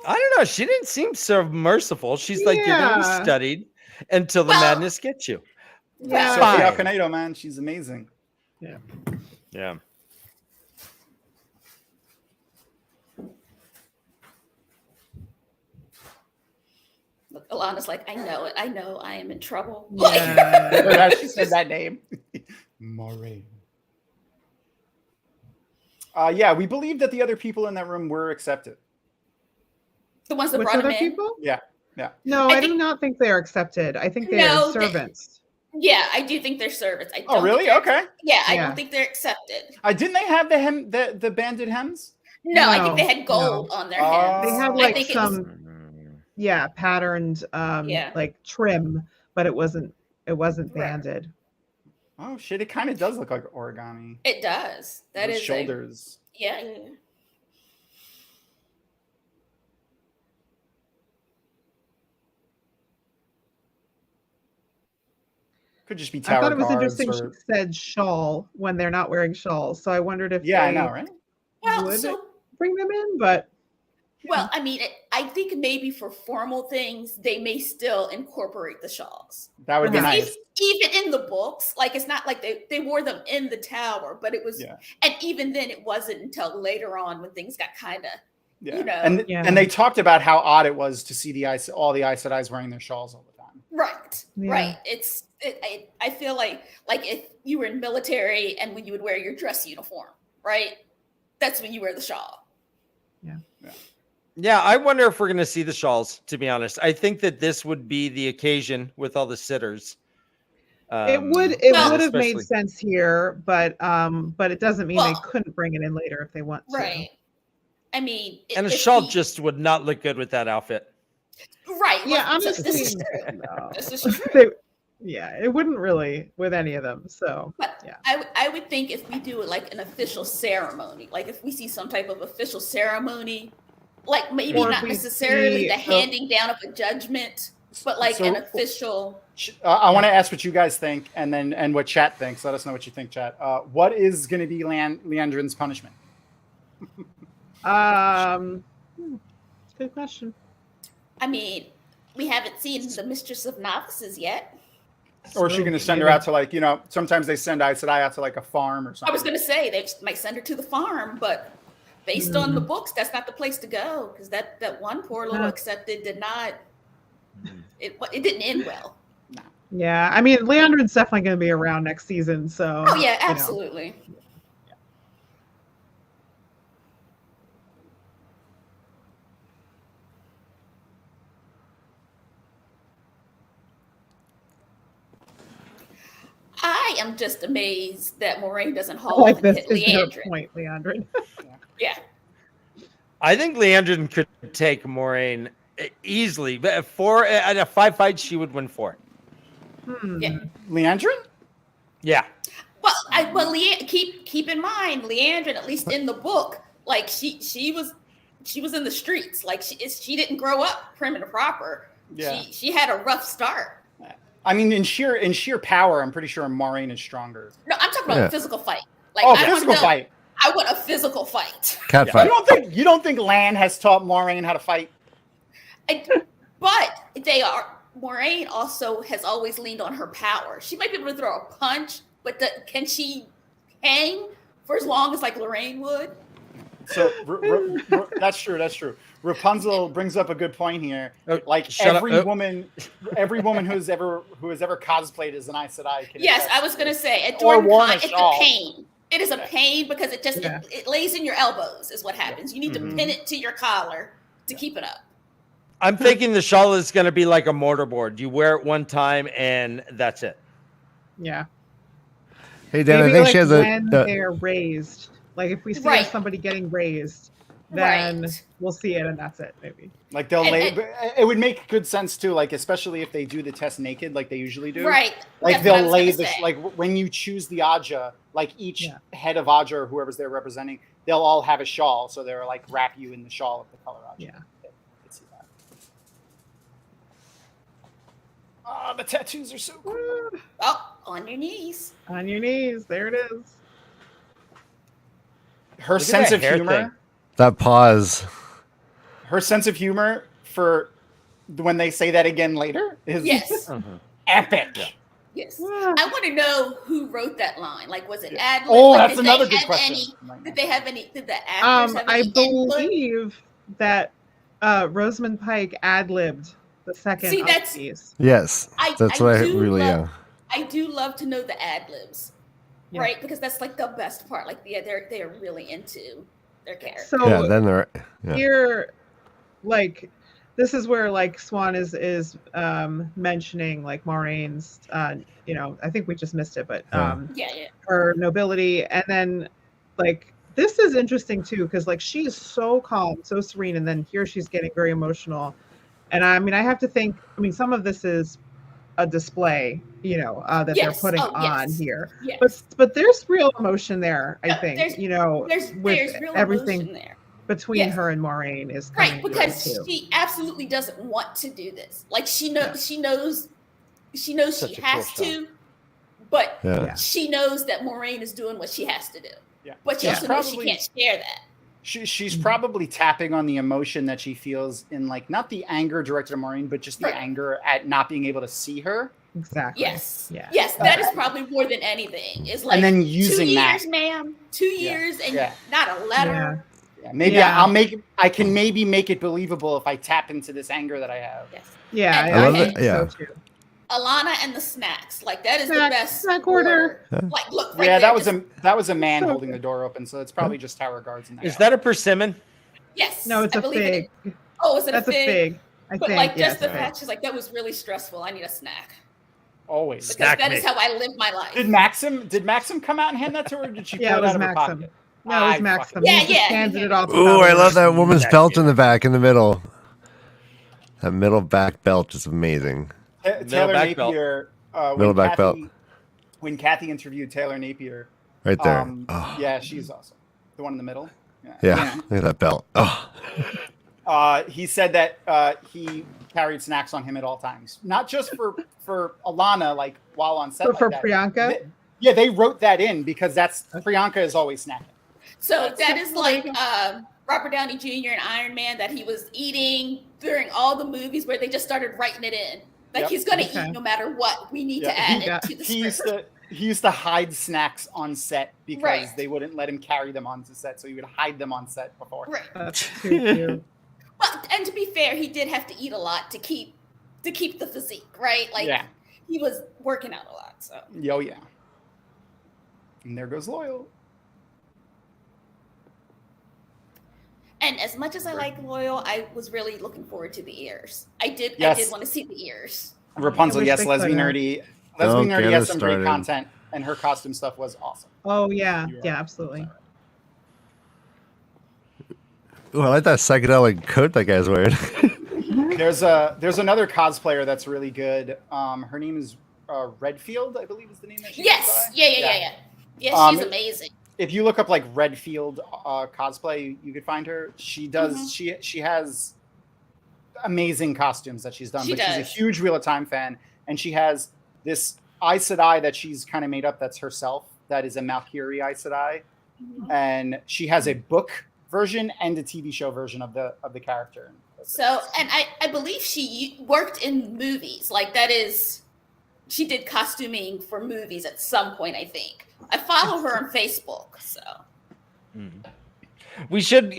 I don't know. She didn't seem so merciful. She's like, you're going to be studied until the madness gets you. Yeah. Sofia Canedo, man. She's amazing. Yeah. Yeah. Look, Alana's like, I know it. I know I am in trouble. Yeah. She said that name. Moraine. Yeah, we believe that the other people in that room were accepted. The ones that Which brought other him in? people? Yeah. Yeah. No, I do not think they are accepted. I think they are servants. Yeah, I do think they're servants. Oh, really? Okay. Yeah, I don't think they're accepted. Didn't they have the banded hems? No, I think they had gold on their hems. They had like patterned like trim, but it wasn't banded. Oh shit, it kind of does look like origami. It does. That Those is shoulders. Yeah. Could just be I tower thought it was guards interesting or... she said shawl when they're not wearing shawls. So I wondered if Yeah, I they know, right? Well, would so bring them in, but well, I mean, I think maybe for formal things they may still incorporate the shawls. That would be Uh-huh. nice. Even in the books, like it's not like they wore them in the tower, but it was, Yeah. and even then it wasn't until later on when things got kind of, Yeah. you know, And they talked about how odd it was to see all the Aes Sedais wearing their shawls all the time. right, Yeah. right. I feel like if you were in military and when you would wear your dress uniform, right, that's when you wear the shawl. Yeah. Yeah, I wonder if we're going to see the shawls, to be honest. I think that this would be the occasion with all the sitters. It would have made sense here, but it doesn't mean they couldn't bring it in later if they want to. Right. I mean, and a shawl just would not look good with that outfit. Right. Yeah, well, honestly, this is true. no. This is true. It wouldn't really with any of them. So, but yeah. I would think if we do it like an official ceremony, like if we see some type of official ceremony, like maybe not necessarily the handing down of a judgment, but like an official. I want to ask what you guys think, and what chat thinks. Let us know what you think, chat. What is going to be Leandrin's punishment? Good question. I mean, we haven't seen the Mistress of Novices yet. Or is she going to send her out to sometimes they send Aes Sedai out to like a farm or something. I was going to say they might send her to the farm, but based on the books, that's not the place to go because that one poor little accepted did not. It didn't end well. No. Yeah, I mean, Leandrin's definitely going to be around next season. So. Oh yeah, absolutely. I am just amazed that Moraine doesn't haul off and hit Leandrin. Point, Leandrin. Yeah. I think Leandrin could take Moraine easily, but at a 5 fight, she would win 4. Yeah. Leandrin? Yeah. Well, keep in mind, Leandrin, at least in the book, like she was in the streets. Like she didn't grow up prim and proper. Yeah. She had a rough start. I mean, in sheer power, I'm pretty sure Moraine is stronger. No, I'm talking about a physical fight. Like physical fight. I want a physical fight. Cat fight. You don't think Lan has taught Moraine how to fight? But Moraine also has always leaned on her power. She might be able to throw a punch, but can she hang for as long as like Lorraine would? So that's true. That's true. Rapunzel brings up a good point here. Like every woman who has ever cosplayed as an Aes Sedai can. Yes, I was gonna say at DwarvenCon, it's a pain. It is a pain because it just it lays in your elbows. Is what happens. You need to pin it to your collar to keep it up. I'm thinking the shawl is going to be like a mortarboard. You wear it one time and that's it. Yeah. Hey Dan, I think she has when they're raised. Like if we see somebody getting raised, then we'll see it and that's it, maybe. Like it would make good sense too, like especially if they do the test naked like they usually do. Right. Like they'll lay this like when you choose the Aja, like each head of Aja or whoever's they're representing, they'll all have a shawl. So they're like wrap you in the shawl of the color Aja. Yeah. See that. Oh, the tattoos are so cool. Oh, on your knees. On your knees. There it is. Her sense of humor. That pause. Her sense of humor for when they say that again later is epic. Yeah. Yes. I want to know who wrote that line. Like, was it ad-lib? Oh, that's another good question. Did they have any? Did the actors have any I believe that Rosamund Pike ad-libbed the second piece. Yes. That's what I really I do love to know the ad-libs. Yeah. Right, because that's like the best part. Like, they're really into their character. So then they're here, like, this is where like Swan is mentioning like Moraine's, I think we just missed it, but her nobility, and then like this is interesting too because like she is so calm, so serene, and then here she's getting very emotional, and I mean I have to think. I mean some of this is a display, that they're putting on here. Yes. But there's real emotion there, I think. There's real everything there between her and Moraine is coming because she absolutely doesn't want to do this. Like she knows she has to, but Yeah. she knows that Maureen is doing what she has to do. Yeah. But she also knows she can't share that. She's probably tapping on the emotion that she feels in, like, not the anger directed at Maureen, but just the anger at not being able to see her. Exactly. Yes. Yeah. Yes, that is probably more than anything. It's like, and then using 2 that. years, ma'am. 2 years and not a letter. Yeah. Maybe I can maybe make it believable if I tap into this anger that I have. Yes. Yeah, And I love it. Yeah. So too. Alana and the snacks, like that is the best snack order. Like, look, right Yeah, there, that was a man holding the door open, so it's probably just tower guards in there. Is that a persimmon? Yes. No, it's a fig. Oh, is it That's a fig? I but think, like just the fact she's like, that was really stressful. I need a snack. Always. Because that is how I live my life. Did Maxim come out and hand that to her, or did she pull it out of her pocket? No, it was Maxim. Yeah, he just handed it off. Ooh, I love that woman's belt in the back, in the middle. That middle back belt is amazing. Taylor Napier. Middle back belt. When Kathy interviewed Taylor Napier. Right there. Yeah, she's awesome. The one in the middle. Yeah. Look at that belt. Oh. He said that he carried snacks on him at all times, not just for Alana, like while on set. But for Priyanka. They wrote that in because Priyanka is always snacking. So that is like Robert Downey Jr. and Iron Man, that he was eating during all the movies where they just started writing it in. Like he's going to eat no matter what. We need to add it to the script. He used to hide snacks on set because they wouldn't let him carry them onto set, so he would hide them on set before. Right. That's too cute. But, and to be fair, he did have to eat a lot to keep the physique, right? Like he was working out a lot. So. Oh yeah. And there goes Loyal. And as much as I like Loyal, I was really looking forward to the ears. I did want to see the ears. Rapunzel, yes, Lesbian Nerdy. Lesbian Nerdy has some great content, and her costume stuff was awesome. Oh yeah, absolutely. Ooh, I like that psychedelic coat that guy's wearing. There's another cosplayer that's really good. Her name is Redfield, I believe is the name that she goes by. Yeah. Yeah, she's amazing. If you look up like Redfield cosplay, you could find her. She does. She has amazing costumes that she's done. She's a huge Wheel of Time fan, and she has this Aes Sedai that she's kind of made up. That's herself. That is a Valkyrie Aes Sedai, and she has a book version and a TV show version of the character. So, and I believe she worked in movies. Like that is, she did costuming for movies at some point, I think. I follow her on Facebook, so. We should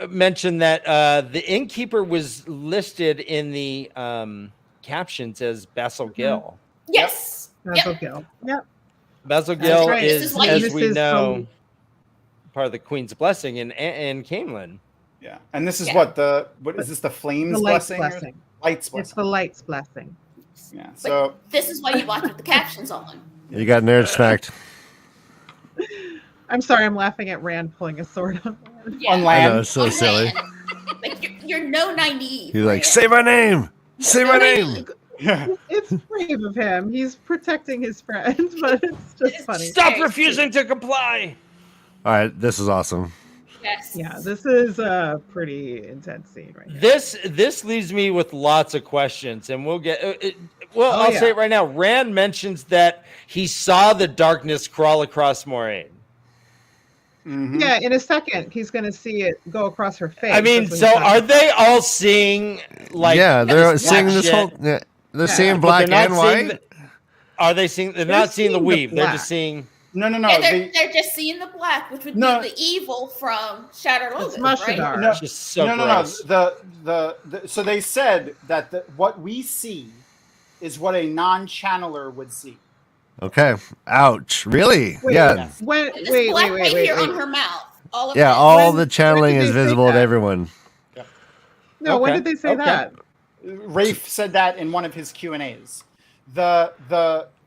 mention that the innkeeper was listed in the captions as Basil Gill. Yes. Basil Gill. Yep. Basil Gill is, as we know, Mrs. part of the Queen's Blessing in Camelin. Yeah, and this is what is this? The Flames blessing? Lights blessing. It's the Lights blessing. Yeah. So this is why you watch with the captions on. You got nerd smacked. I'm sorry, I'm laughing at Rand pulling a sword on Land. Yeah. On Land. I know, it's so silly. Like you're no naive. He's like, say my name. Say my name. It's brave of him. He's protecting his friend, but it's just funny. Stop refusing to comply. All right, this is awesome. Yes. Yeah, this is a pretty intense scene right here. This leaves me with lots of questions, and we'll get. I'll say it right now. Rand mentions that he saw the darkness crawl across Moraine. Mm-hmm. Yeah, in a second, he's going to see it go across her face. I mean, so are they all seeing like? Yeah, they're seeing this shit? whole. Yeah, they're seeing black and white. Are they seeing? They're not seeing the weave. They're just seeing. No. Yeah, they're just seeing the black, which would be the evil from Shattered Lotus, right? No, it's just so gross. So they said that what we see is what a non-channeler would see. Okay. Ouch. Really? Wait, yeah. Wait, black right here on her mouth. All of all the channeling is visible to everyone. Yeah. No, when did they say that? Rafe said that in one of his Q&As.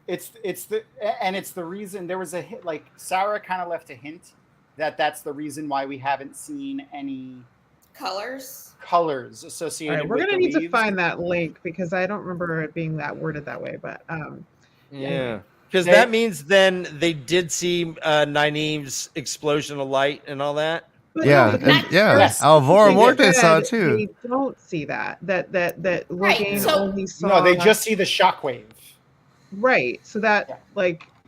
It's the reason there was a hit, like Sarah kind of left a hint that's the reason why we haven't seen any colors associated. All right, we're with gonna the need to leaves. find that link because I don't remember it being that worded that way. But yeah, because that means then they did see Nynaeve's explosion of light and all that. But Yes. Alvora Morte saw it too. They don't see that Logain only saw. No, they just see the shockwave. Right. So that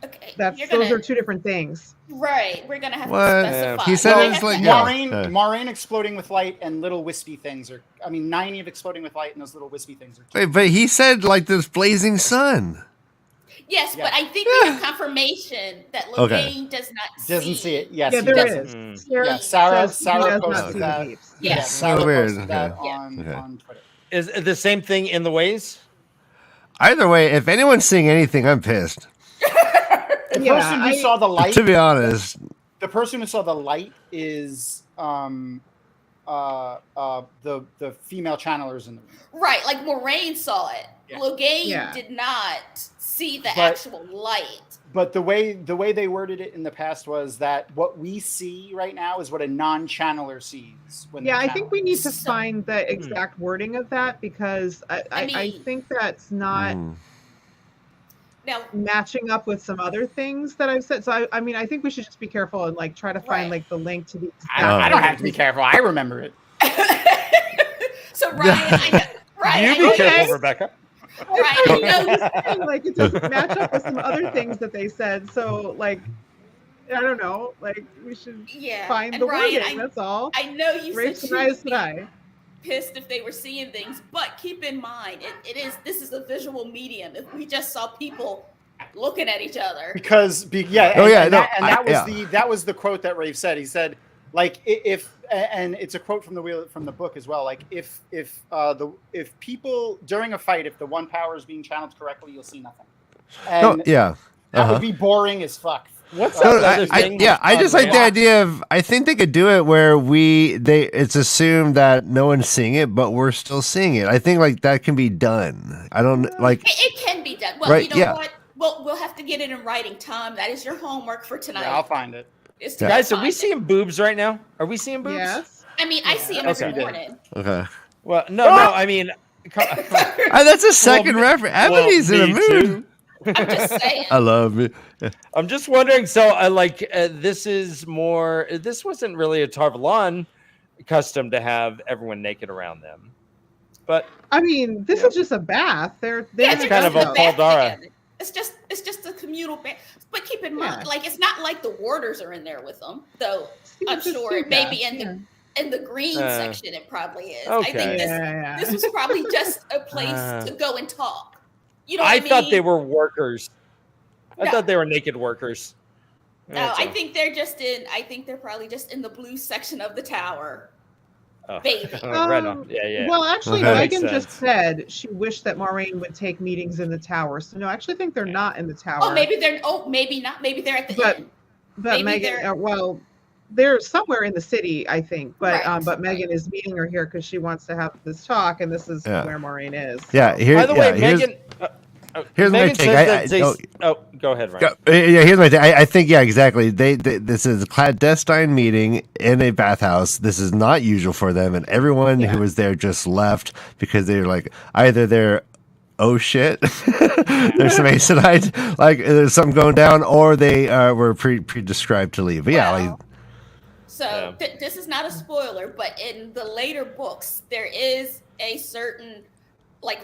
Okay, Those are two different things. Right, we're gonna have What? to specify. He said Well, it's like Maureen exploding with light and little wispy things are. I mean, Nynaeve exploding with light and those little wispy things are. Wait, but he said like this blazing sun. Yes, Yeah. but I think we have confirmation that Loghain Doesn't see it. Yes, Yeah, he there doesn't. is. Yeah, Sarah says he does not posted see that. the beeps. Yeah. Sarah weird. posted that Okay. on Twitter. Is the same thing in the ways? Either way, if anyone's seeing anything, I'm pissed. The person who saw the light, To be honest, the person who saw the light is the female channelers in the room. Right, like Moraine saw it. Yeah. Loghain did not see the actual light. But the way they worded it in the past was that what we see right now is what a non-channeler sees. I think we need to find the exact wording of that because I think that's not now matching up with some other things that I've said. So I mean, I think we should just be careful and like try to find like the link to the. I don't have to be careful. I remember it. So Ryan, You be careful, Rebecca. Right, like it doesn't match up with some other things that they said. So like, I don't know. Like we should find the wording. That's all. I know you Rafe said you would be pissed if they were seeing things, but keep in mind this is a visual medium. If we just saw people looking at each other, that was the quote that Rafe said. He said, like and it's a quote from the book as well. Like if people during a fight, if the one power is being channeled correctly, you'll see nothing. And that would be boring as fuck. What's that thing? I just like the idea of. I think they could do it where it's assumed that no one's seeing it, but we're still seeing it. I think like that can be done. I don't like. It can be done. Well, right, you know what? Well, we'll have to get it in writing. Tom, that is your homework for tonight. Yeah, I'll find it. Guys, are we seeing boobs right now? Are we seeing boobs? Yes. I mean, I see them every morning. Okay. Well, no. I mean, that's a second reference. Ebony's in a mood. I'm just saying. I love it. I'm just wondering. So, this is more. This wasn't really a Tarvalon custom to have everyone naked around them, but I mean, this is just a bath. They're kind of a Paldara. It's just a communal bath. But keep in mind, like it's not like the warders are in there with them, though. I'm sure maybe in the green section it probably is. Okay. I think this was probably just a place to go and talk. You know what I mean? thought they were workers. I thought they were naked workers. No, I think they're probably just in the blue section of the tower. Baby. Right on. Yeah. Well, actually, Megan just said she wished that Maureen would take meetings in the tower. So no, I actually think they're not in the tower. Oh, maybe they're. Oh, maybe not. Maybe they're at the end. But Megan, they're somewhere in the city, I think. But Megan is meeting her here because she wants to have this talk, and this is where Maureen is. Yeah. By the way, Megan. Here's my take. Go ahead, Ryan. Here's my take. I think, exactly. This is a clandestine meeting in a bathhouse. This is not usual for them, and everyone who was there just left because they're like, either they're, oh shit, there's some Aesonite, like there's something going down, or they were pre-described to leave. But this is not a spoiler, but in the later books, there is a certain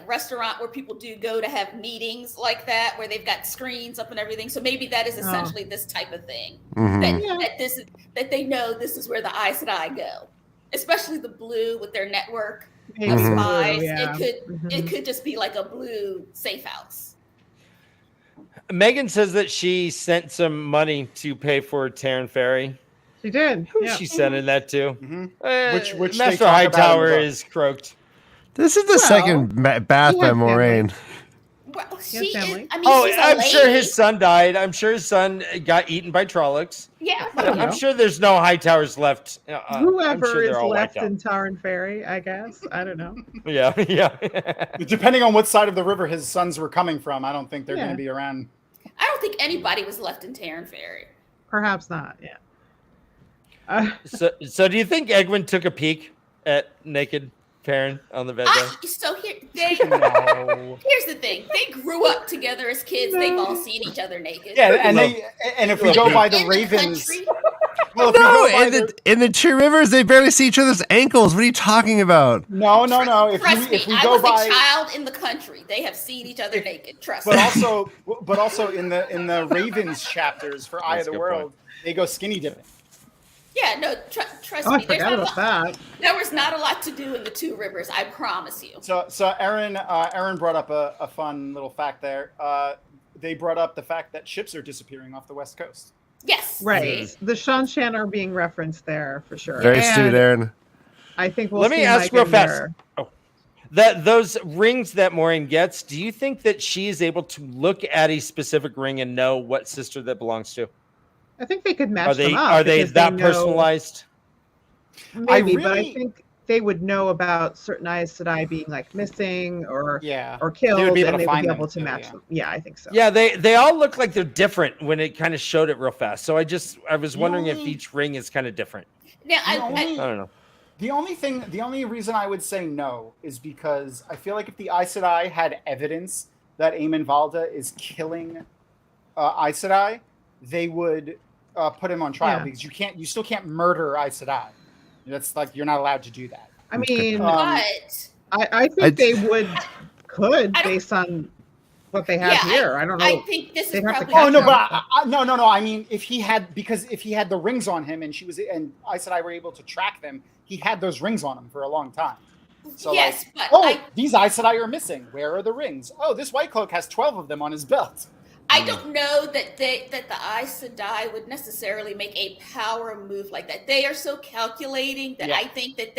restaurant where people do go to have meetings like that, where they've got screens up and everything. So maybe that is essentially this type of thing. That they know this is where the Aes Sedai go, especially the blue with their network of spies. It could just be like a blue safe house. Megan says that she sent some money to pay for Terran Ferry. She did. Who's she sending that to? Which Master Hightower is croaked. This is the second bath by Moraine. Well, she is. I mean, I'm sure his son died. I'm sure his son got eaten by Trollocs. Yeah, I'm sure there's no Hightowers left. Whoever is left in Tarn Ferry, I guess. I don't know. Yeah. Depending on what side of the river his sons were coming from, I don't think they're going to be around. I don't think anybody was left in Tarn Ferry. Perhaps not. Yeah. So do you think Egwin took a peek at naked Perrin on the bed? So here's the thing. They grew up together as kids. They've all seen each other naked. Yeah, and if we go by the Ravens, Well, if we go by in the Two Rivers, they barely see each other's ankles. What are you talking about? No. Trust me, If we I go was by, a child in the country. They have seen each other naked. Trust but me. also in the Ravens chapters for Eye of the World, they go skinny dipping. Yeah, no, trust Oh, I me. There's forgot not about that. there was not a lot to do in the Two Rivers. I promise you. So Aaron brought up a fun little fact there. They brought up the fact that ships are disappearing off the West Coast. Yes. Right. See? The Shanshan are being referenced there for sure. Very astute, Aaron. I think we'll Let me see ask Mike real in fast. there. Oh, those rings that Maureen gets, do you think that she is able to look at a specific ring and know what sister that belongs to? I think they could match them up. Are they because that know- personalized? Maybe, but I think they would know about certain Aes Sedai being like missing or killed, They would be able and to they would find be them able to too, match yeah. them. Yeah, I think so. Yeah, they all look like they're different when it kind of showed it real fast. So I was wondering if each ring is kind of different. Now, I don't know. The only reason I would say no is because I feel like if the Aes Sedai had evidence that Aemon Valda is killing Aes Sedai, they would put him on trial because you still can't murder Aes Sedai. That's like you're not allowed to do that. I mean, but I think they could based on what they have here. I don't know. I think this is probably. Oh no, but no. I mean, if he had the rings on him and Aes Sedai were able to track them, he had those rings on him for a long time. So yes, but these Aes Sedai are missing. Where are the rings? Oh, this White Cloak has 12 of them on his belt. I don't know that the Aes Sedai would necessarily make a power move like that. They are so calculating that I think that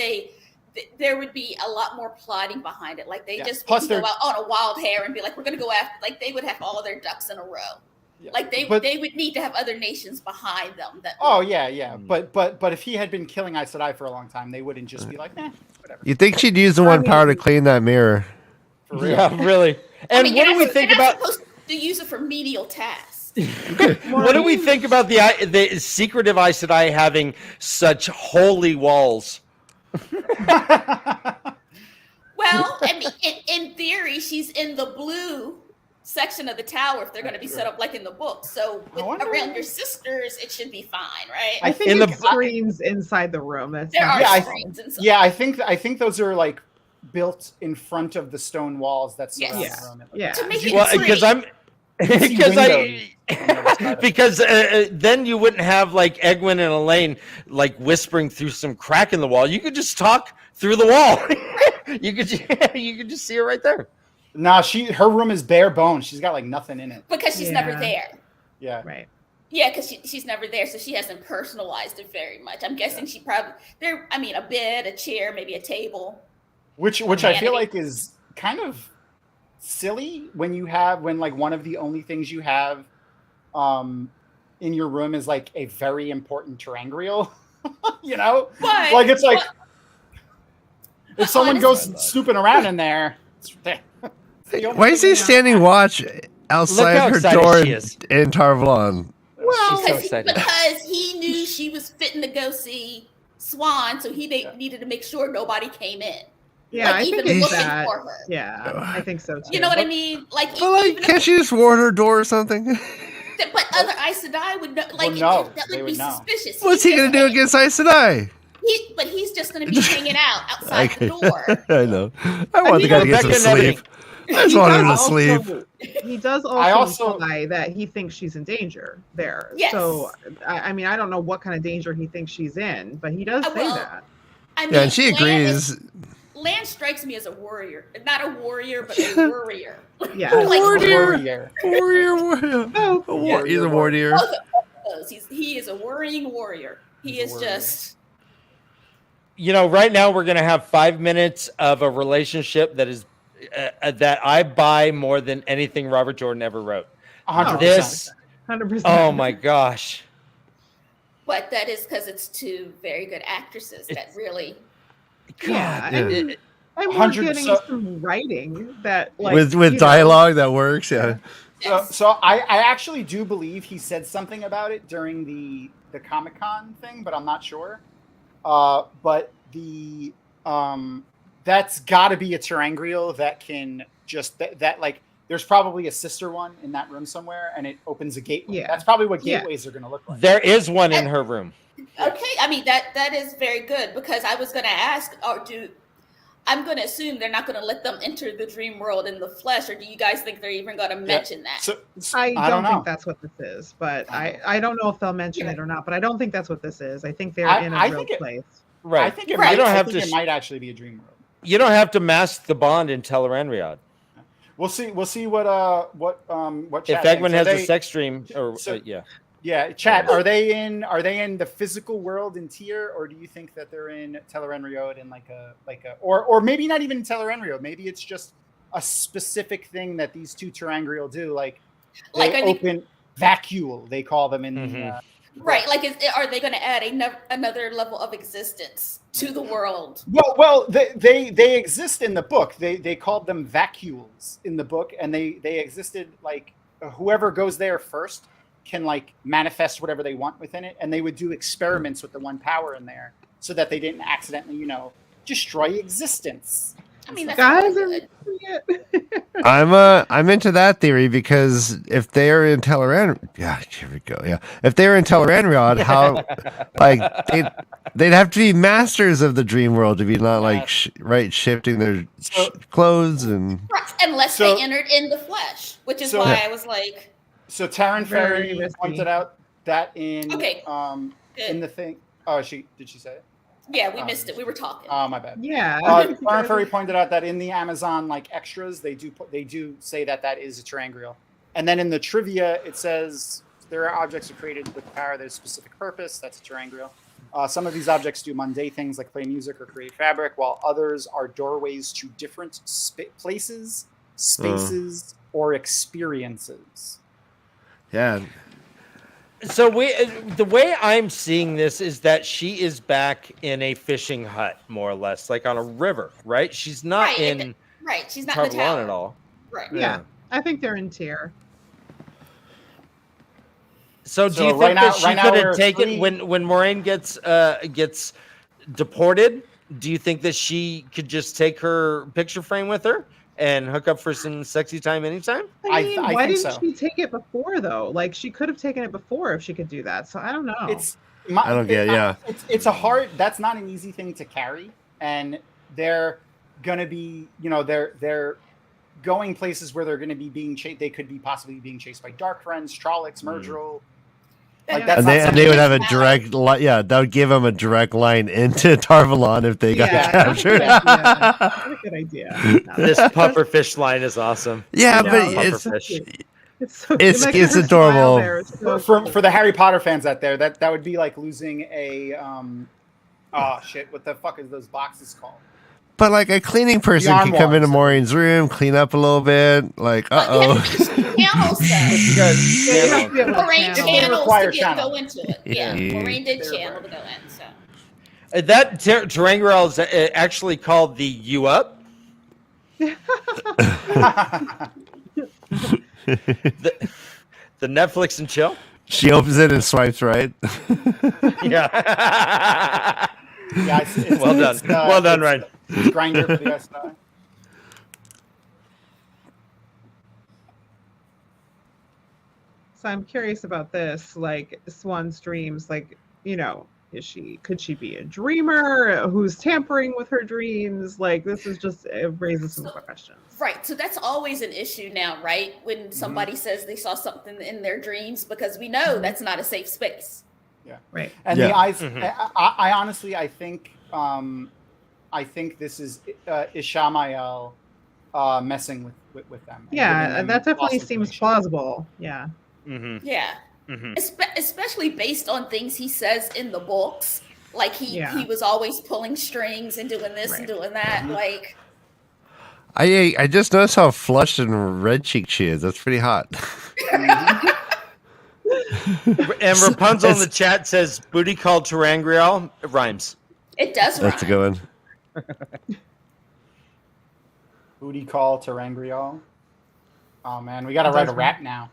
there would be a lot more plotting behind it. Like they just wouldn't go out on a wild hair and be like, we're going to go after. Like they would have all of their ducks in a row. Yeah. Like they would need to have other nations behind them. But if he had been killing Aes Sedai for a long time, they wouldn't just be like, whatever. You think she'd use the one power to clean that mirror? For real. Yeah, really. And what do we think about? To use it for menial tasks. What do we think about the secretive Aes Sedai having such holy walls? Well, I mean, in theory, she's in the blue section of the tower if they're going to be set up like in the book. So around your sisters, it should be fine, right? I think it's screens inside the room. There are screens inside. Yeah, I think those are like built in front of the stone walls that surround the room. Yeah. To make it because then you wouldn't have like Egwene and Elaine like whispering through some crack in the wall. You could just talk through the wall. you could just see her right there. Nah, her room is bare bones. She's got like nothing in it because she's never there. Yeah, right. Yeah, because she's never there, so she hasn't personalized it very much. I'm guessing she probably a bed, a chair, maybe a table. Which I feel like is kind of silly when like one of the only things you have in your room is like a very important terangrial. You know? But, like it's like if someone goes snooping around in there. Why is he standing watch outside her door in Tarvalon? Well, because he knew she was fitting to go see Swan, so he needed to make sure nobody came in. Yeah, like, I even think looking that. For her. Yeah, I think so too. You know what I mean? Like, can't she just ward her door or something? But other Aes Sedai would know. Like, that would be suspicious. What's he gonna do against Aes Sedai? But he's just gonna be hanging out outside the door. I know. I want the guy to get some sleep. I just want him to sleep. He does also imply that he thinks she's in danger there. Yes. So, I mean, I don't know what kind of danger he thinks she's in, but he does say that. I mean, and she agrees. Land strikes me as a warrior. Not a warrior, but a warrior. Yeah. Like, warrior. Oh, he's a warrior. He is a worrying warrior. He is just... You know, right now we're going to have 5 minutes of a relationship that is that I buy more than anything Robert Jordan ever wrote. 100%. This, 100%. Oh my gosh. But that is because it's two very good actresses that really... God, and we're getting some writing that, like, with dialogue that works. Yeah. So I actually do believe he said something about it during the Comic-Con thing, but I'm not sure. But that's got to be a terangrial that can just that like there's probably a sister one in that room somewhere, and it opens a gateway. Yeah. That's probably what gateways are going to look like. There is one in her room. Okay, I mean that is very good because I was going to ask, I'm going to assume they're not going to let them enter the dream world in the flesh, or do you guys think they're even going to mention that? So, I don't don't think know. that's what this is, but I don't know if they'll mention it or not. But I don't think that's what this is. I think they're in a real place. Right. I think it might actually be a dream world. You don't have to mask the Bond in Teleranriad. We'll see what if Eggman has a sex dream or Yeah, chat. Are they in the physical world in Tyr, or do you think that they're in Teleranriad in or maybe not even in Teleranriad? Maybe it's just a specific thing that these two Terangrial do, like open vacuole, they call them in the right. Like, are they going to add another level of existence to the world? Well, they exist in the book. They called them vacuoles in the book, and they existed like whoever goes there first can like manifest whatever they want within it, and they would do experiments with the one power in there so that they didn't accidentally, destroy existence. I mean, that's guys I'm into that theory because if they're in Teleranriad, here we go. Yeah, if they're in Teleranriad, how they'd have to be masters of the dream world to be not like shifting their clothes and unless they entered in the flesh, which is why I was like. So Taryn Ferry pointed out that in the thing. Oh, did she say it? Yeah, we missed it. We were talking. Oh, my bad. Yeah. Taryn Ferry pointed out that in the Amazon extras, they do say that is a Terangrial. And then in the trivia, it says there are objects created with power that has a specific purpose. That's a Terangrial. Some of these objects do mundane things like play music or create fabric, while others are doorways to different places, spaces, or experiences. Yeah. So the way I'm seeing this is that she is back in a fishing hut, more or less, like on a river, right? She's not in She's not in the tower at all. Right. Yeah. I think they're in Tyr. So do you think that she could have taken when Moraine gets deported? Do you think that she could just take her picture frame with her and hook up for some sexy time anytime? I mean, why didn't she take it before though? Like she could have taken it before if she could do that. So I don't know. I don't get it. Yeah, it's a hard. That's not an easy thing to carry, and they're gonna be, they're going places where they're gonna be being chased. They could be possibly being chased by Dark Friends, Trollocs, Murdrel. And they would have a direct that would give them a direct line into Tarvalon if they got captured. That's a good idea. This pufferfish line is awesome. Yeah, but it's adorable. For the Harry Potter fans out there, that would be like losing a what the fuck is those boxes called? But like a cleaning person can come into Maureen's room, clean up a little bit. Like, Moraine channels to go into it. Yeah, Moraine did channel to go in. So that Terangrial is actually called the U Up. the Netflix and chill. She opens it and swipes right. Yeah. Well done. Well done, Ryan. Grinder for the SI. So I'm curious about this, like Swan's dreams, like, could she be a dreamer who's tampering with her dreams? Like, this is just, it raises some questions. Right. So that's always an issue now, right? When somebody says they saw something in their dreams, because we know that's not a safe space. Yeah. Right. And the eyes, I honestly, I think this is Ishamael messing with them. Yeah, that definitely seems plausible. Yeah. Mm-hmm. Yeah. Mm-hmm. Especially based on things he says in the books. Like he was always pulling strings and doing this and doing that. Mm-hmm. Like I just noticed how flushed and red cheeked she is. That's pretty hot. And Rapunzel in the chat says booty called Terangrial. It rhymes. It does rhyme. That's a good one. Booty call Terangrial. Oh man, we gotta write a rap now.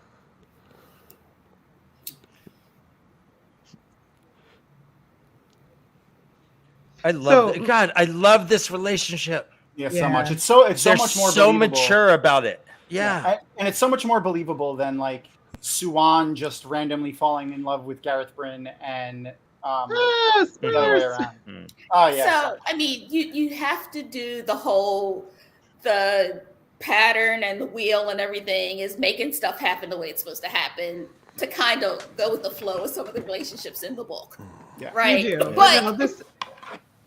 I love this relationship. Yeah, so much. It's so much more so believable. Mature about it. Yeah. And it's so much more believable than like Suan just randomly falling in love with Gareth Bryn and The other way around. Oh yeah. So I mean, you have to do the pattern and the wheel and everything is making stuff happen the way it's supposed to happen to kind of go with the flow of some of the relationships in the book. Yeah. Right. You do. But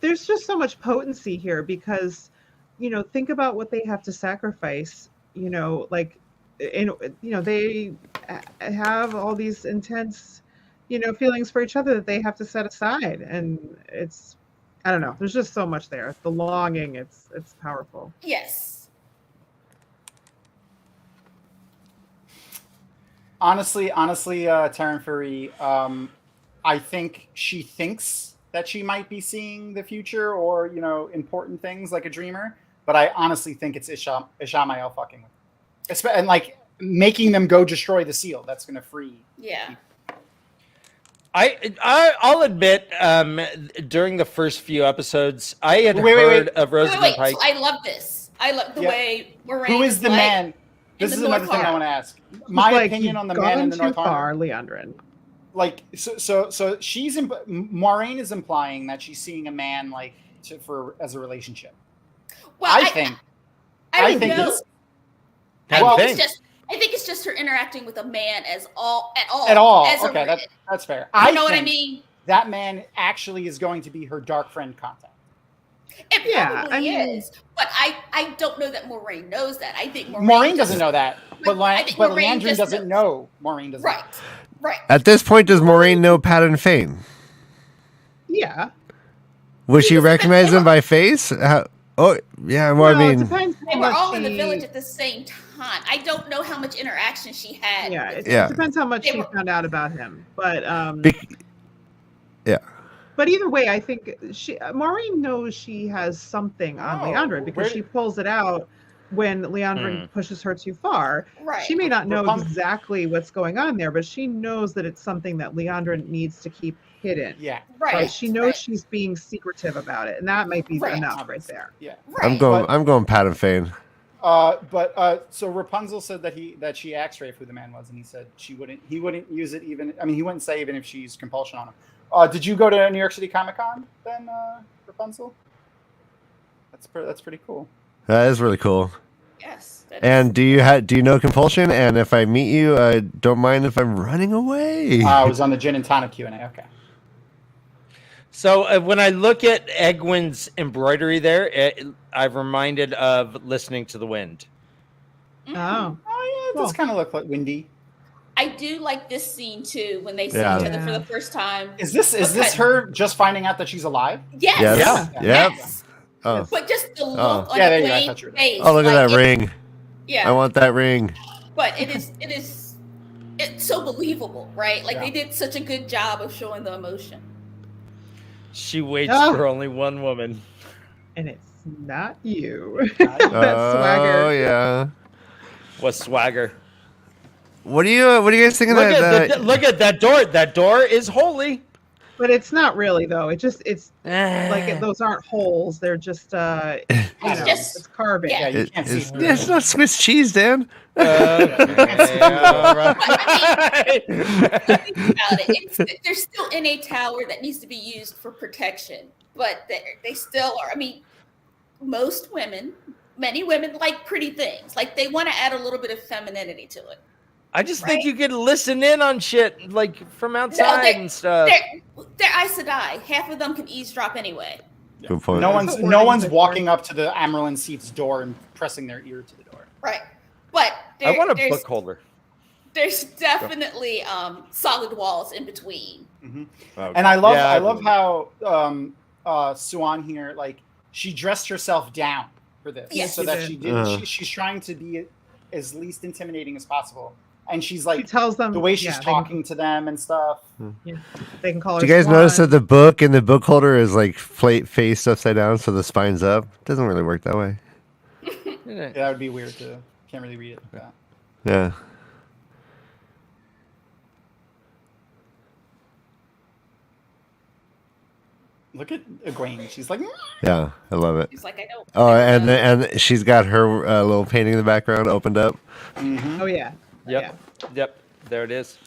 there's just so much potency here because, think about what they have to sacrifice, like, they have all these intense, feelings for each other that they have to set aside. And I don't know, there's just so much there. The longing, it's powerful. yes. Honestly, Taryn Furry, I think she thinks that she might be seeing the future or, important things like a dreamer. But I honestly think it's Ishamael fucking with her. And like making them go destroy the seal. That's going to free. Yeah. I'll admit, during the first few episodes, I had heard of Rosamund Pike. So I love this. I love the way Moraine. Who is the man? This is another thing I want to ask. My opinion on the man in the North Harbor. Leandrin. Like so Moraine is implying that she's seeing a man as a relationship. Well, I think it's just her interacting with a man at all. Okay, that's fair. I know what I mean. That man actually is going to be her dark friend contact. It probably is, but I don't know that Moraine knows that. I think Moraine doesn't know that, but Leandrin doesn't know. Moraine doesn't. Right. At this point, does Moraine know Patton Fane? Yeah. Would she recognize him by face? Oh, yeah. Well, I mean, they were all in the village at the same time. I don't know how much interaction she had. Yeah, it depends how much she found out about him. But yeah. But either way, I think Maureen knows she has something on Leandrin because she pulls it out when Leandrin pushes her too far. Right. She may not know exactly what's going on there, but she knows that it's something that Leandrin needs to keep hidden. Yeah. Right. She knows she's being secretive about it, and that might be enough right there. Yeah. Right. I'm going Patton Fane. So Rapunzel said that she asked Rafe who the man was, and he said he wouldn't use it even. I mean, he wouldn't say even if she used compulsion on him. Did you go to New York City Comic Con then, Rapunzel? That's pretty cool. That is really cool. Yes. And do you know compulsion? And if I meet you, don't mind if I'm running away. I was on the gin and tonic Q&A. Okay. So when I look at Egwin's embroidery there, I'm reminded of Listening to the Wind. Oh yeah, it does kind of look like windy. I do like this scene too when they see each other for the first time. Is this her just finding out that she's alive? Yes. Yes. Oh. But just the look on Wayne's face. Oh, look at that ring. Yeah. I want that ring. But it's so believable, right? Like they did such a good job of showing the emotion. She waits for only one woman. And it's not you. That swagger. Oh yeah. What swagger? What are you guys thinking? Look at that door. That door is holy. But it's not really though. It's like those aren't holes. They're just it's carving. Yeah, you can't see. It's not Swiss cheese, Dan. Think about it. They're still in a tower that needs to be used for protection, but they still are. I mean, many women like pretty things. Like they want to add a little bit of femininity to it. I just think you could listen in on shit like from outside and stuff. They're Aes Sedai. Half of them can eavesdrop anyway. Good point. No one's walking up to the Amaryllis Seat's door and pressing their ear to the door. Right. But I want a book holder. There's definitely solid walls in between. Mm-hmm. Okay. And I love how Suan here, like, she dressed herself down for this, so that she did. She's trying to be as least intimidating as possible. And she's like, she tells them the way she's talking to them and stuff. Yeah, they can call her. Do you guys notice that the book and the book holder is like faced upside down, so the spine's up? It doesn't really work that way. Yeah, that would be weird too. Can't really read it like that. Yeah. Look at Egwene. She's like, yeah, I love it. She's like, I don't. Oh, and she's got her little painting in the background opened up. Mm-hmm. Oh yeah. Yep. There it is.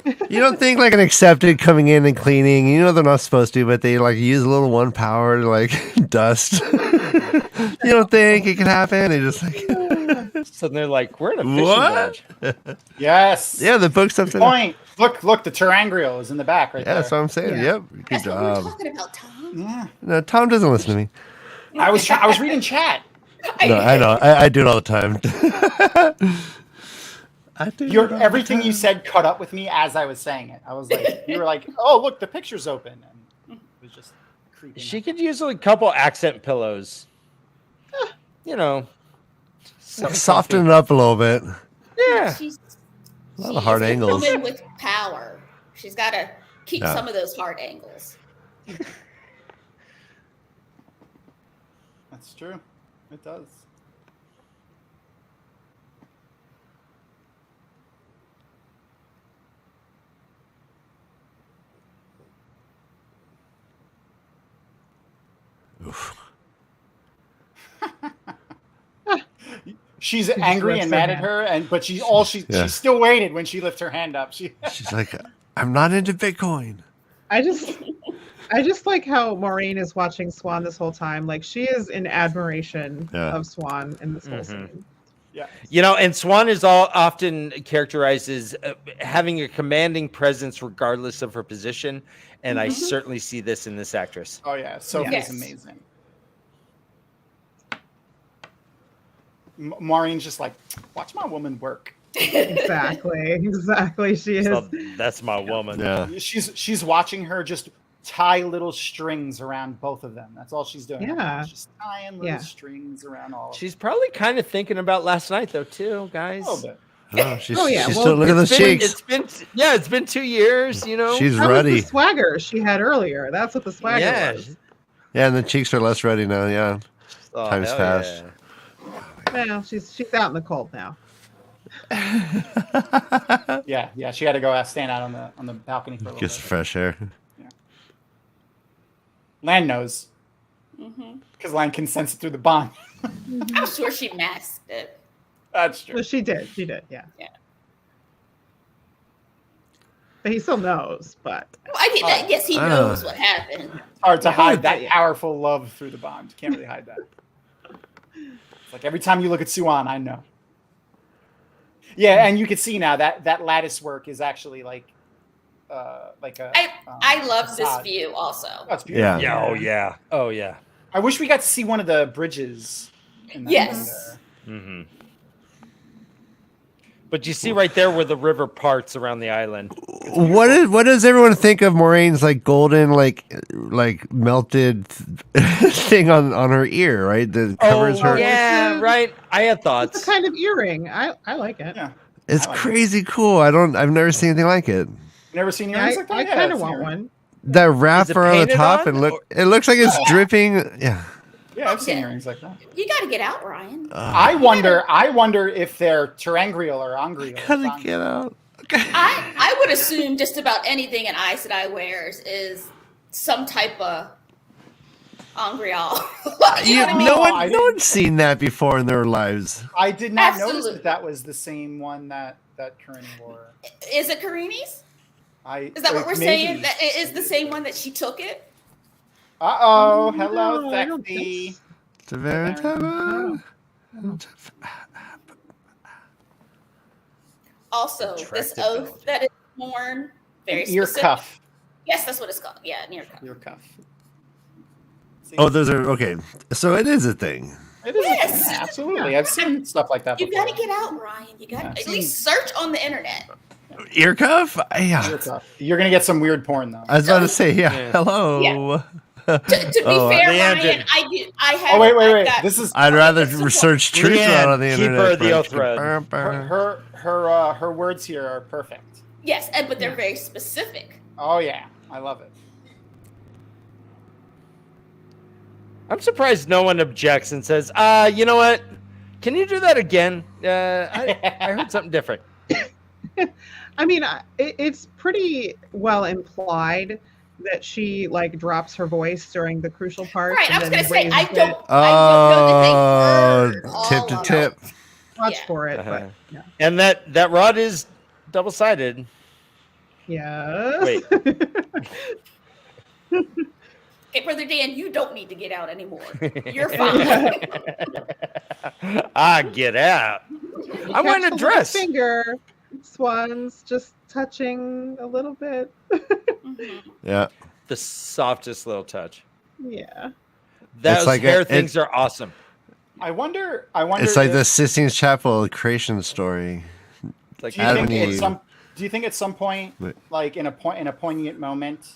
You don't think like an accepted coming in and cleaning, you know they're not supposed to, but they like use a little one power to like dust. You don't think it can happen? They just like So they're like, we're in a fishing what? village. Yes. Yeah, the book's up Good there. point. Look, the Terangrial is in the back right Yeah, there. that's what I'm saying. Yeah. Yep. Good That's what we were job. talking about, Tom. Yeah. No, Tom doesn't listen to me. I was reading chat. No, I know. I do it all the time. I do it all the Everything you time. said caught up with me as I was saying it. I was like, you were like, oh, look, the picture's open. And it was just creeping. She could use a couple accent pillows. You know, something Soften it up a little bit. Yeah. She's A lot of hard a angles. woman with power. She's got to keep Yeah. some of those hard angles. That's true. It does. She's angry and mad at her, but she still waited when she lifted her hand up. She's like, I'm not into Bitcoin. I just like how Maureen is watching Swan this whole time. Like she is in admiration of Swan in this whole scene. Yeah. You know, and Swan is often characterized as having a commanding presence regardless of her position. And I certainly see this in this actress. Oh, yeah. Sophie's Yes. amazing. Maureen's just like, watch my woman work. Exactly. She is. So that's my woman. Yeah. She's watching her just tie little strings around both of them. That's all she's doing. Yeah. Just tying little strings around all of them. She's probably kind of thinking about last night, though, too, guys. A little bit. Oh, she's Oh, yeah. she's Well, still look at those cheeks. It's been 2 years, you know. She's That ready. was the swagger she had earlier. That's what the swagger was. Yeah, and the cheeks are less ready now. Yeah. Oh, Time's hell fast. yeah. Well, she's out in the cold now. Yeah. She had to go stand out on the balcony for a little Gets bit. fresh air. Lan knows. Because Lan can sense it through the bond. I'm sure she masked it. That's true. Well, she did. Yeah. Yeah. But he still knows. But I mean, I guess he knows what happened. Hard to hide that Yeah. powerful love through the bond. Can't really hide that. It's like every time you look at Suan, I know. Yeah, and you can see now that lattice work is actually like a. I love this facade. view also. Oh, it's beautiful. Yeah. Oh yeah. I wish we got to see one of the bridges. In that Yes. Mm-hmm. But you see right there where the river parts around the island. What does everyone think of Maureen's like golden like melted thing on her ear, right? That covers her. Yeah, right. I had it's thoughts. a kind of earring. I like it. Yeah. It's I like crazy cool. I've never seen anything like it. Never seen Yeah, earrings like that? I Yeah, kind of I've seen want earrings. one. That Is it wrapper on the painted top on, and it looks like it's dripping. Yeah. Yeah, I've seen Yeah. earrings like that. You got to get out, Ryan. I wonder if they're Terangrial or Angrial. Gotta get out. I would assume just about anything an Aes Sedai wears is some type of Angreal. You know what I mean? No one's seen that before in their lives. I did not notice Absolutely. that was the same one that Corinne wore. Is it Karini's? Is that what we're maybe. saying? That it is the same one that she took it? Uh-oh. Hello, No, I don't Thexy. think It's a very Also, this Attractive oath belt. that is worn, very An ear specific. cuff. Yes, that's what it's called. Yeah, an ear cuff. Ear cuff. See? Oh, those are okay. So it is a thing. It is. Yes. Yeah, absolutely. I've seen stuff like that You before. got to get out, Ryan. You got to Yeah, at see- least search on the internet. Ear cuff? Yeah. Ear cuff. You're going to get some weird porn, though. I was about to say, yeah. Yeah. Hello. Yeah. To be Oh, fair, Leandrin. Ryan, I have. Oh, wait. I've got- This is I'd rather It's a- research truth Leanne, around on the keep internet. her the but- oath read. her words here are perfect. Yes, but they're very specific. Oh, yeah. I love it. I'm surprised no one objects and says, you know what? Can you do that again? I heard something different. I mean, it's pretty well implied that she like drops her voice during the crucial parts. Right, I was and going then to say, I raises don't it. know that they heard all tip to of tip. it. Watch Yeah. for it, Uh-huh. but yeah. And that rod is double-sided. Yes. Wait. Hey, Brother Dan, you don't need to get out anymore. You're fine. Get out. You I want catch to the little dress. finger. Swan's just touching a little bit. Yeah. The softest little touch. Yeah. Those like hair things are awesome. I wonder. It's like if, the Sistine Chapel creation story. Like Do you, Adam think and at Eve. do you think at some point, Wait. like in a poignant moment,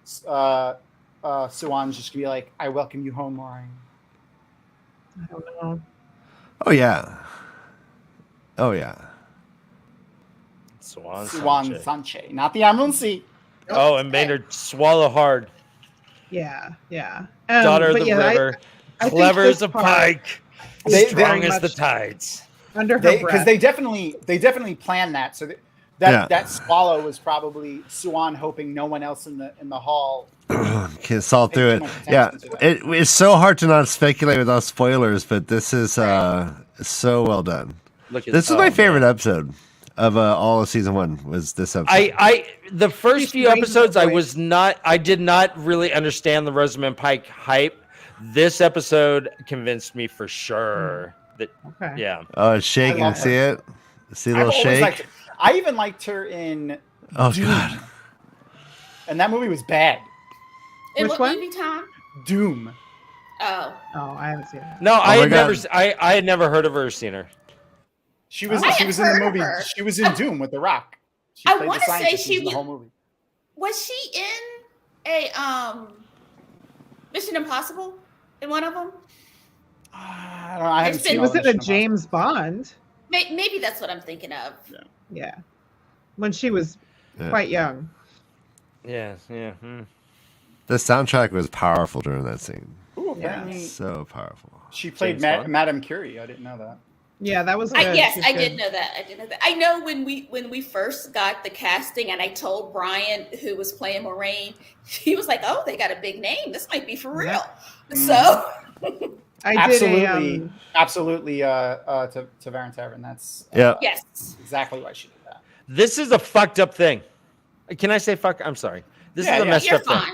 Suwan's just gonna be like, "I welcome you home, Ryan." I don't know. Oh yeah. Oh yeah. Swan Suwan Sanche. Sanche, not the Emerald Sea. Oh, and made her swallow hard. Yeah. Yeah. Daughter of but the yeah, river. I think Clever this as a part pike. is Strong very as the much tides. under her Because breath. they definitely planned that. So that swallow was probably Suwan hoping no one else in the hall. Can saw through it. much Yeah, attention to it's so hard to not speculate without spoilers, but this is so well done. Look at This is my favorite episode of all of season 1. Was this episode? The first She's few raising episodes, her I did not really understand the Rosamund Pike hype. This episode convinced me for sure that. Okay. Yeah. Oh, it's shaking. love See her. it? See a little I've always liked shake? her. I even liked her in Oh Doom, god. and that movie was bad. In Which what one? movie, Tom? Doom. Oh. Oh, I haven't seen that. No, my God. I had never heard of her or seen her. She was I she have was in the heard of movie. her. She was in Doom with The Rock. She I played the wanna say scientist she in the was- whole movie. Was she in a Mission Impossible? In one of them? I don't know. I haven't It's seen She all was the in a Mission James Bond. Maybe that's what I'm thinking of. Yeah. When she was Yeah. quite young. Yeah, yeah. Hmm. The soundtrack was powerful during that scene. Impossible. Ooh, apparently So powerful. she played James Bond? Madame Curie. I didn't know that. Yeah, that was good. Yes, She's I good. did know that. I did know that. I know when we first got the casting, and I told Brian, who was playing Moraine, he was like, "Oh, they got a big name. This might be for real." So I Absolutely, did absolutely. To Varan Tavern. That's Yeah. yes, exactly why she did that. This is a fucked up thing. Can I say fuck? I'm sorry. This Yeah, is a yeah. messed you're up thing. fine.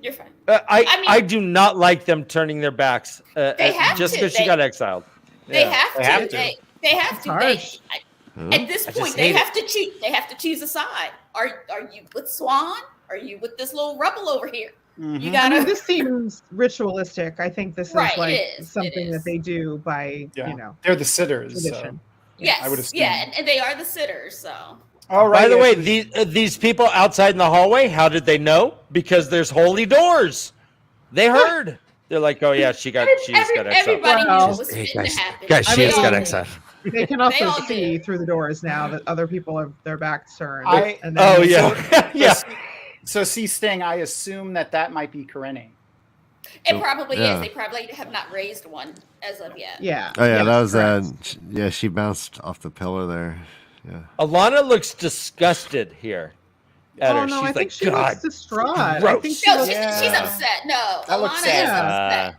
You're fine. I do not like them turning their backs They have just to. because she got exiled. They Yeah. have to. They have to. They have to. harsh. At this I just point, they hate it. have to choose. They have to choose a side. Are you with Swan? Are you with this little rebel over here? Mhm. You I gotta. mean, this seems ritualistic. I think this Right, is like it is. It something is. that they do by, Yeah. you know, They're the sitters. So. tradition. Yes. I would assume. Yeah, and they are the sitters. So. All right. By the yeah, way, she's- these people outside in the hallway, how did they know? Because there's holy doors. They heard. They're like, oh yeah, she just got exiled. Everybody Well, knew it was Hey, fitting guys, to happen. guys, I she just mean, got exiled. They can also all see do. through the doors now that other people have their backs turned. I- and then Oh yeah, yeah. So see, Sting. I assume that might be Karenni. It probably Yeah. is. They probably have not raised one as of yet. Yeah. Oh yeah, that was correct. yeah. She bounced off the pillar there. Yeah. Alana looks disgusted here at Oh her. no, She's I think like, she God, looks distraught. I gross. think she No, looks, she's upset. No, That looks Alana sad. is upset.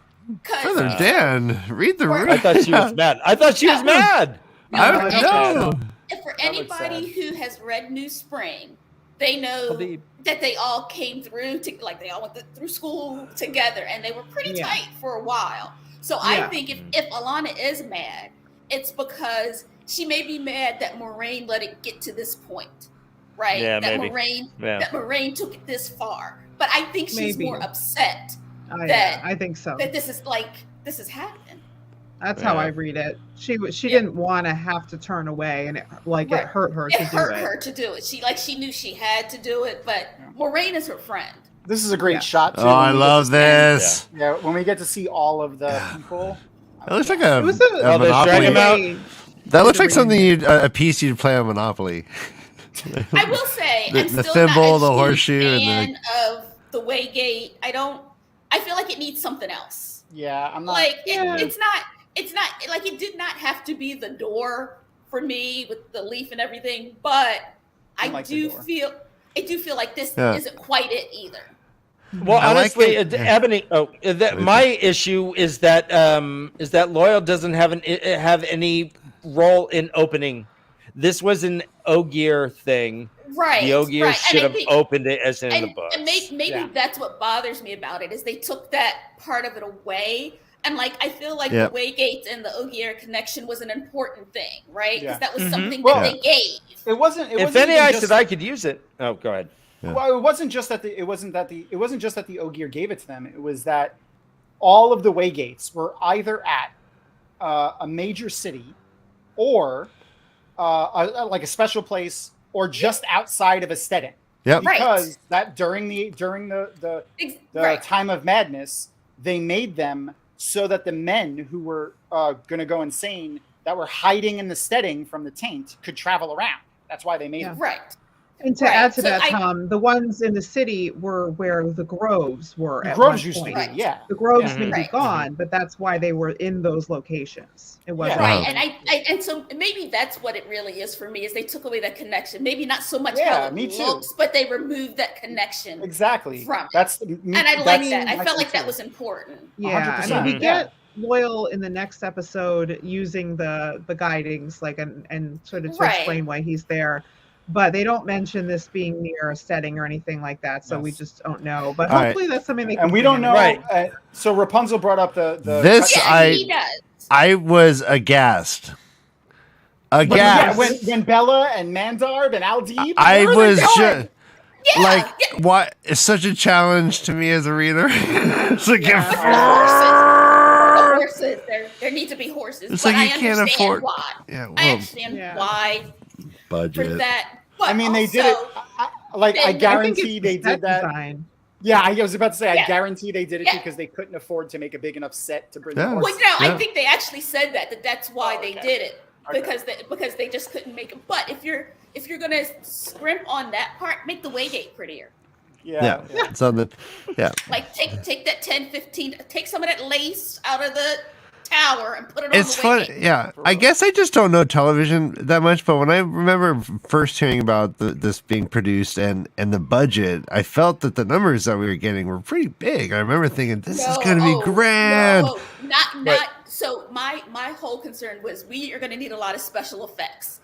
Brother 'Cause Dan, read the room. I thought she was mad. I thought she was mad. I No, don't it's know. if for That looks anybody who has read New Spring, they know Habib. that they all came through to like they all went through school together, and they were pretty Yeah. tight for a while. So I Yeah. think if Alana is mad, it's because she may be mad that Moraine let it get to this point, right? Yeah, that maybe. that Moraine took it this far. But I think she's Maybe. more upset yeah, I think so. that this is happening. That's how Yeah. I read it. She Yeah. didn't want to have to turn away, and it Right. hurt her It to do hurt it. her to do it. She knew she had to do it, but Moraine is her friend. This is a great Yeah. shot. Too, Oh, I when we get love to see- this. Yeah, when we get to see all of the people. It looks like a, It was a, Oh, they're dragging Monopoly. him out? That looks like something a piece you'd play on Monopoly. I will say, The- I'm the still thimble, not a the huge horseshoe, and fan of the Waygate. I feel like it needs something else. Yeah, I'm not. Like Yeah. it's not like it did not have to be the door for me with the leaf and everything, but I like the do door. feel like this Yeah. isn't quite it either. Well, I like honestly, it. Ebony. My issue is that Loyal doesn't have any role in opening. This was an Ogier thing Right, The Ogier right. should have opened it as in the books. And maybe that's what bothers me about it is they took that part of it away. And like I feel like the Waygates and the Ogier connection was an important thing, right? Because that was something that they gave. It wasn't. If any, I said I could use it. Oh, go ahead. Yeah. Well, it wasn't just that the Ogier gave it to them. It was that all of the Waygates were either at a major city, or like a special place, or just outside of a setting. Yep. Because that during the time of madness, they made them so that the men who were going to go insane, that were hiding in the steading from the taint, could travel around. That's why they made them. Right. And to add to that, Tom, the ones in the city were where the groves were. The groves used to be, The groves may be gone, but that's why they were in those locations. It wasn't right. And so maybe that's what it really is for me, is they took away that connection. Maybe not so much how it looks, but they removed that connection. Exactly. From it. And I like that. I felt like that was important. Yeah. 100%. I mean, we get Loyal in the next episode using the guidings, like and sort of to explain why he's there. But they don't mention this being near a setting or anything like that, so we just don't know. But hopefully that's something they can. And we don't know. Right. So Rapunzel brought up the this. He does. I was aghast. When Bella and Mandarb and Aldeeb. I was just like, what? It's such a challenge to me as a reader. It's like horses. There need to be horses. It's but like you I can't afford. Why. Yeah, well, I understand why. Budget. For that. But I mean, they did it. I guarantee they did that. Design. Yeah, I was about to say, I guarantee they did it because they couldn't afford to make a big enough set to bring the horse. Well, no, I think they actually said that's why they did it, because they just couldn't make it. But if you're gonna scrimp on that part, make the Waygate prettier. Yeah. Something. Yeah. Like take that 10, 15, take some of that lace out of the tower and put it on it's fun. Yeah, I guess I just don't know television that much, but when I remember first hearing about this being produced and the budget, I felt that the numbers that we were getting were pretty big. I remember thinking this is going to be grand. No, not. So my whole concern was we are going to need a lot of special effects.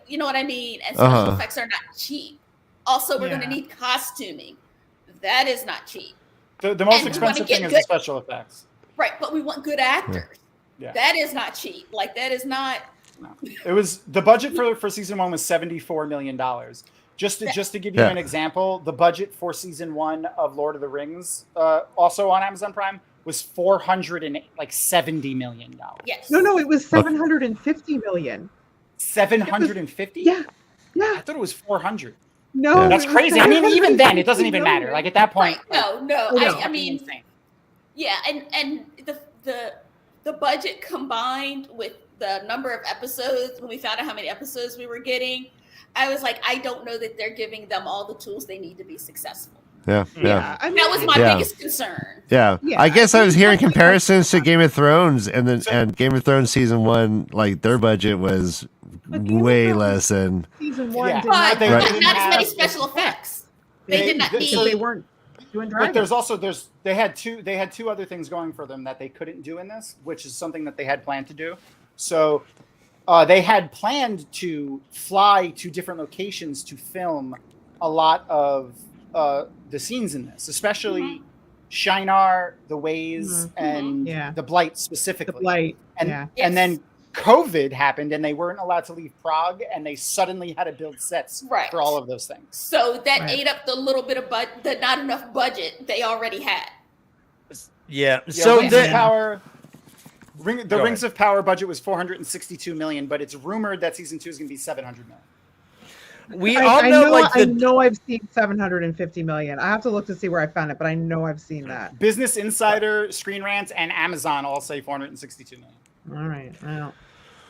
You know what I mean? And special effects are not cheap. Also, we're going to need costuming. That is not cheap. The most expensive thing is the special effects. Right, but we want good actors. Yeah. That is not cheap. Like that is not. No. It was the budget for season 1 was $74 million. Just to give you an example, the budget for season 1 of Lord of the Rings, also on Amazon Prime, was $470 million. Yes. No, it was $750 million. 750? Yeah. I thought it was 400. No, that's crazy. I mean, even then, it doesn't even matter. Like at that point, no. I mean, insane. Yeah, and the budget combined with the number of episodes, when we found out how many episodes we were getting, I was like, I don't know that they're giving them all the tools they need to be successful. Yeah. I mean, that was my biggest concern. Yeah. I guess I was hearing comparisons to Game of Thrones, and Game of Thrones season 1, like their budget was way less than season 1. But not as many special effects. They did not need. So they weren't. But they had two other things going for them that they couldn't do in this, which is something that they had planned to do. So they had planned to fly to different locations to film a lot of the scenes in this, especially Shinar, the Ways, and the Blight specifically. The Blight, and then COVID happened and they weren't allowed to leave Prague, and they suddenly had to build sets for all of those things. So that ate up the little bit of the not enough budget they already had. Yeah. So Rings of Power, Rings of Power budget was $462 million, but it's rumored that season 2 is going to be $700 million. I know I've seen $750 million. I have to look to see where I found it, but I know I've seen that. Business Insider, Screen Rant, and Amazon all say $462 million. All right. Well.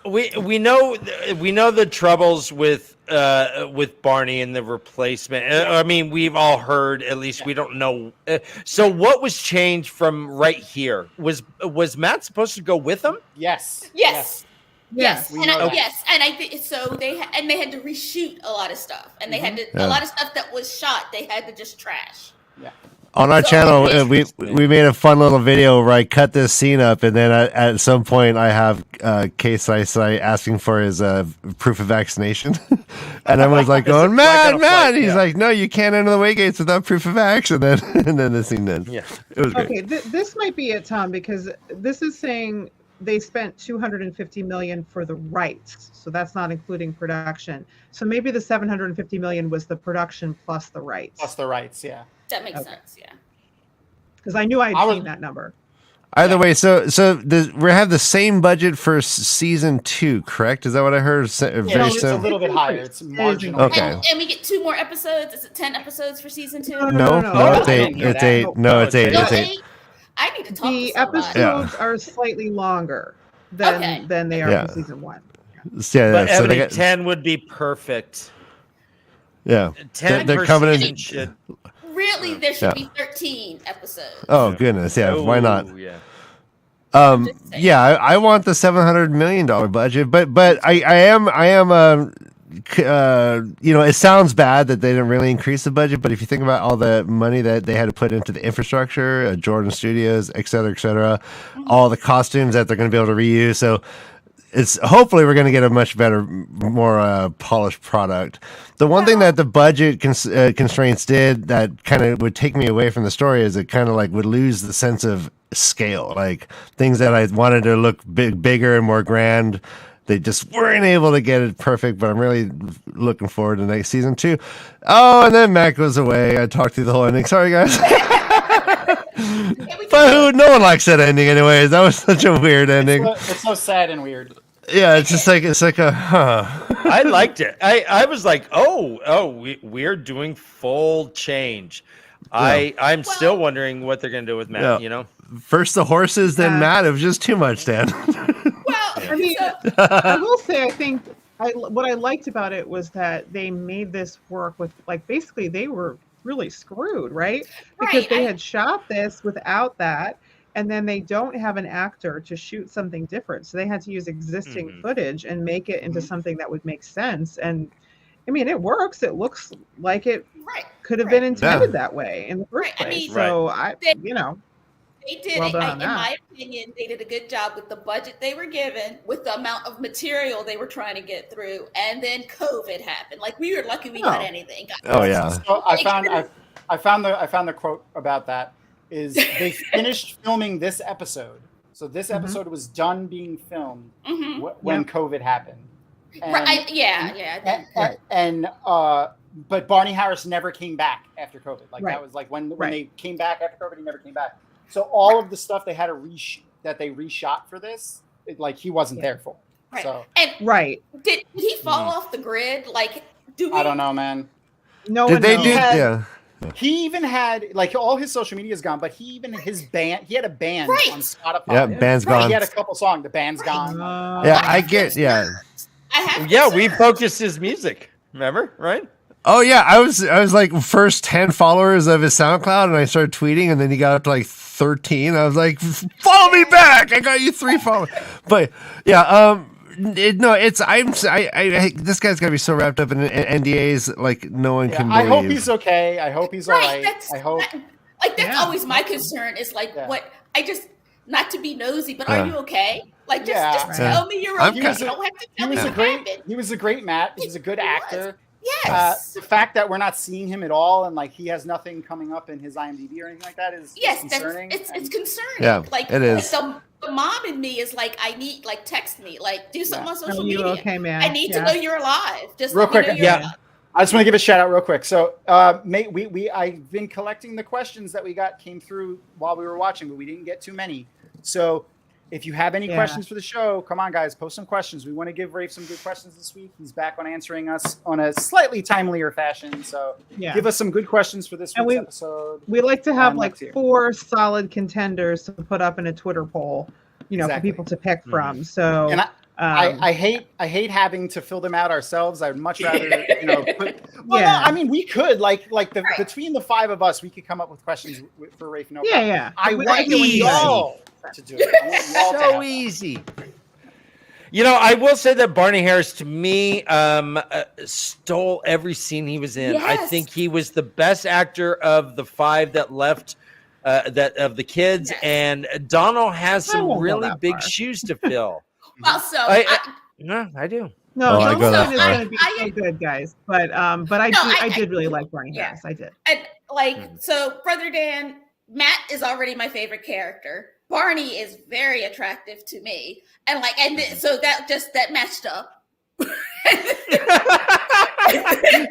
We know the troubles with Barney and the replacement. I mean, we've all heard. At least we don't know. So what was changed from right here? Was Matt supposed to go with them? Yes. And I think so. They had to reshoot a lot of stuff, and they had to a lot of stuff that was shot. They had to just trash. Yeah. On our channel, we made a fun little video where I cut this scene up, and then at some point I have Case Ice asking for his proof of vaccination, and everyone's like going, "Man!" He's like, "No, you can't enter the way gates without proof of vax." And then the scene ends. Yeah, it was great. Okay, this might be it, Tom, because this is saying they spent $250 million for the rights, so that's not including production. So maybe the $750 million was the production plus the rights. Plus the rights, yeah. That makes sense, yeah. Because I knew I'd seen that number. Either way, so we have the same budget for season 2, correct? Is that what I heard? It's a little bit higher. It's marginal. Okay. And we get 2 more episodes. Is it 10 episodes for season 2? No, it's 8. It's 8. No, it's 8. It's 8. I need to talk The to somebody. episodes are slightly longer than they are for season 1. Yeah, but so Ebony, 10 would be perfect. Yeah, 10 they're per coming season in. should. Really, there should be 13 episodes. Oh goodness, yeah. Why not? Yeah. Yeah, I want the $700 million budget, but I am it sounds bad that they didn't really increase the budget, but if you think about all the money that they had to put into the infrastructure, Jordan Studios, et cetera, all the costumes that they're going to be able to reuse, so it's hopefully we're going to get a much better, more polished product. The one thing that the budget constraints did that kind of would take me away from the story is it kind of like would lose the sense of scale, like things that I wanted to look bigger and more grand. They just weren't able to get it perfect, but I'm really looking forward to next season 2. Oh, and then Matt goes away. I talked through the whole ending. Sorry, guys. But no one likes that ending anyways. That was such a weird ending. It's so sad and weird. Yeah, it's like a I liked it. I was like, we're doing full change. Yeah. I'm still wondering what they're gonna do with Matt. You know, first the horses, then Matt. It was just too much, Dan. I mean, I will say, I think what I liked about it was that they made this work with, like, basically they were really screwed, right? Because they had shot this without that, and then they don't have an actor to shoot something different. So they had to use existing footage and make it into something that would make sense. And I mean, it works. It looks like it could have been intended that way in the first place. I mean, so they did, in my opinion, they did a good job with the budget they were given, with the amount of material they were trying to get through, and then COVID happened. Like, we were lucky we got anything. Oh yeah. So I found the quote about that is they finished filming this episode. So this episode was done being filmed when COVID happened. And, but Barney Harris never came back after COVID. Like that was like when they came back after COVID, he never came back. So all of the stuff they had to reshot for this, he wasn't there for. Right. So did he fall off the grid? Like, I don't know, man. No, did they do? Yeah. He even had all his social media is gone, but his band. He had a band on Spotify. Yeah, band's gone. He had a couple songs. The band's gone. Yeah, I get. Yeah. We focused his music. Remember, right? Oh yeah, I was like first 10 followers of his SoundCloud, and I started tweeting, and then he got up to like 13. I was like, follow me back. I got you 3 followers. But yeah, this guy's gotta be so wrapped up in NDAs, like no one can believe. I hope he's okay. I hope he's all right. I hope. That's always my concern. Is what I just, not to be nosy, but are you okay? Like, just tell me you're okay. You don't have to tell me what happened. He was a great Matt. He's a good actor. Yes. The fact that we're not seeing him at all, and he has nothing coming up in his IMDb or anything like that is concerning. It's concerning. Yeah, it is. The mom in me is like, I need, text me, do something on social media. Okay, man? I need to know you're alive. Just real quick. Alive. I just want to give a shout out real quick. So, I've been collecting the questions that came through while we were watching, but we didn't get too many. So, if you have any questions for the show, come on, guys, post some questions. We want to give Rafe some good questions this week. He's back on answering us on a slightly timelier fashion. So give us some good questions for this week's episode. We like to have 4 solid contenders to put up in a Twitter poll, for people to pick from. So, and I hate having to fill them out ourselves. I'd much rather, we could between the 5 of us, we could come up with questions for Rafe. No problem. I want y'all to do it. So easy. I will say that Barney Harris, to me, stole every scene he was in. Yes. I think he was the best actor of the 5 that left, that of the kids. Yes. And Donald has I some won't go really that big far. shoes to fill. Well, so No, I do. No, Oh, I Donald go that Trump is far. going to be so good, guys. But I did really like Barney Harris. I did. And so Brother Dan, Matt is already my favorite character. Barney is very attractive to me, and so that matched up.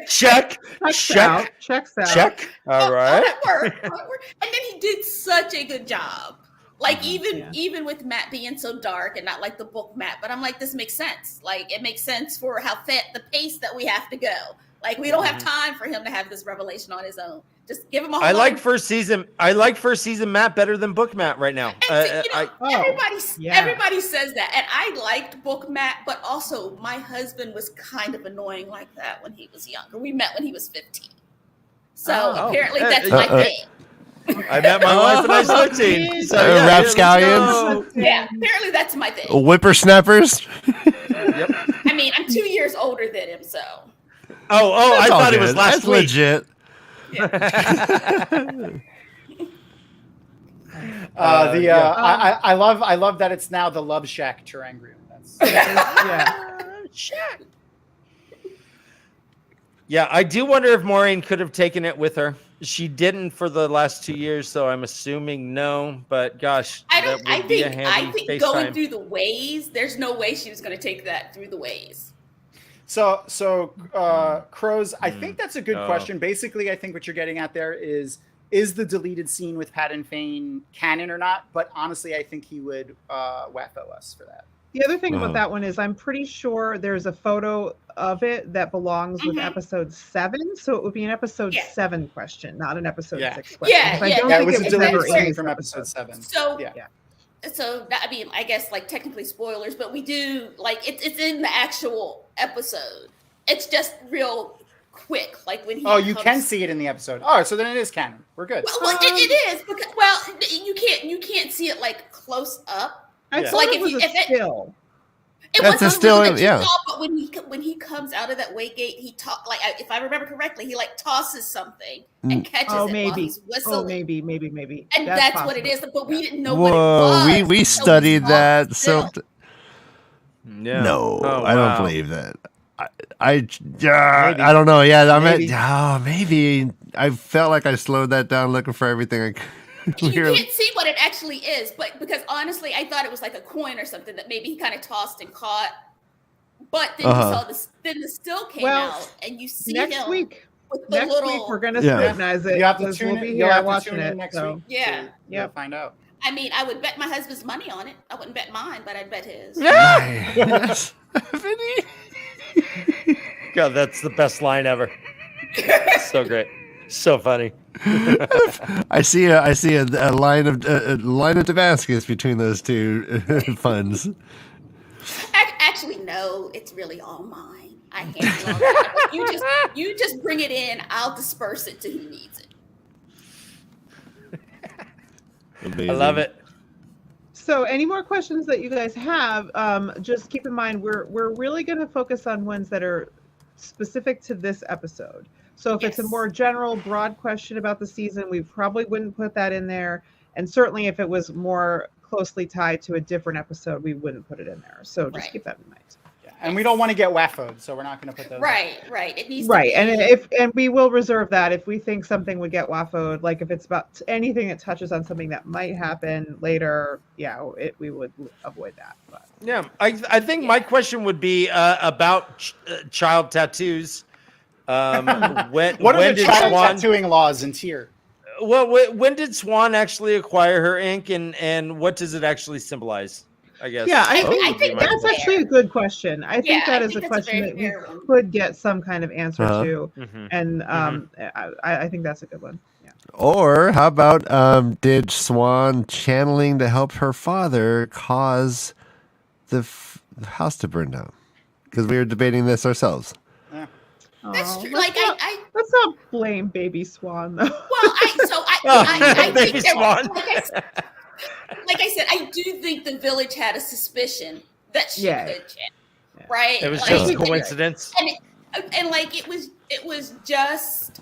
Check. Checks out. Check. All right. That worked. And then he did such a good job. Even with Matt being so dark and not like the book Matt, but I'm like, this makes sense. Like, it makes sense for how the pace that we have to go. Like, we don't have time for him to have this revelation on his own. Just give him a whole I like first season Matt better than book Matt right now. Everybody says that, and I liked book Matt, but also my husband was kind of annoying like that when he was younger. We met when he was 15, so apparently that's my thing. I met my wife when I was 13. So Rapscallions. Yeah, apparently that's my thing. Whippersnappers. Yep. I mean, I'm 2 years older than him, so. I thought it was last That's week. legit. I love that it's now the Love Shack Terangrium. Shack. Yeah, I do wonder if Maureen could have taken it with her. She didn't for the last 2 years, so I'm assuming no. But gosh, I think going through the ways, there's no way she was going to take that through the ways. So Crows, I think that's a good question. Basically, I think what you're getting at there is the deleted scene with Pat and Fane canon or not? But honestly, I think he would waffo us for that. The other thing about that one is I'm pretty sure there's a photo of it that belongs with episode 7. So it would be an episode 7 question, not an episode 6 question. It was a deleted scene from episode 7. So I mean, I guess like technically spoilers, but we do it's in the actual episode. It's just real quick, like when he. Oh, you can see it in the episode. Oh, so then it is canon. We're good. Well, it is because you can't see it like close up. I thought it was a still. That's a still, yeah. But when he comes out of that way gate, he if I remember correctly, he tosses something and catches it while he's whistling. Oh, maybe. And that's possible. What it is. But we didn't know what it was. We studied that. So yeah. No, I don't believe that. I don't know. Yeah, maybe I felt like I slowed that down looking for everything I could. You can't see what it actually is, but because honestly, I thought it was like a coin or something that maybe he kind of tossed and caught. But then you saw this. Then the still came out, and you see next him week. With the next week we're gonna scrutinize it. You have to tune in. You'll have to tune in next week. Yeah, find out. I mean, I would bet my husband's money on it. I wouldn't bet mine, but I'd bet his. Nice. God, that's the best line ever. So great, so funny. I see a line of Damascus between those two funds. Actually, no, it's really all mine. I handle all that. You just bring it in. I'll disperse it to who needs it. Amazing. I love it. So, any more questions that you guys have? Just keep in mind we're really going to focus on ones that are specific to this episode. So if it's a more general, broad question about the season, we probably wouldn't put that in there. And certainly if it was more closely tied to a different episode, we wouldn't put it in there. So just keep that in mind. Yeah. And we don't want to get waffoed, so we're not going to put those. Right. It needs to be. And we will reserve that if we think something would get waffoed, like if it's about anything that touches on something that might happen later, we would avoid that. But. Yeah, I think my question would be about child tattoos. What are the child tattooing laws in Tier? Well, when did Swan actually acquire her ink, and what does it actually symbolize? I guess. Yeah, I think that's actually a good question. I think that is a question that we could get some kind of answer to, and I think that's a good one. Yeah. Or how about did Swan channeling to help her father cause the house to burn down? Because we were debating this ourselves. That's true. Let's not blame Baby Swan though. Well, I Baby think Swan. Like I said, I do think the village had a suspicion that she Yeah. could channel, right? It was Like, just a coincidence. and like it was just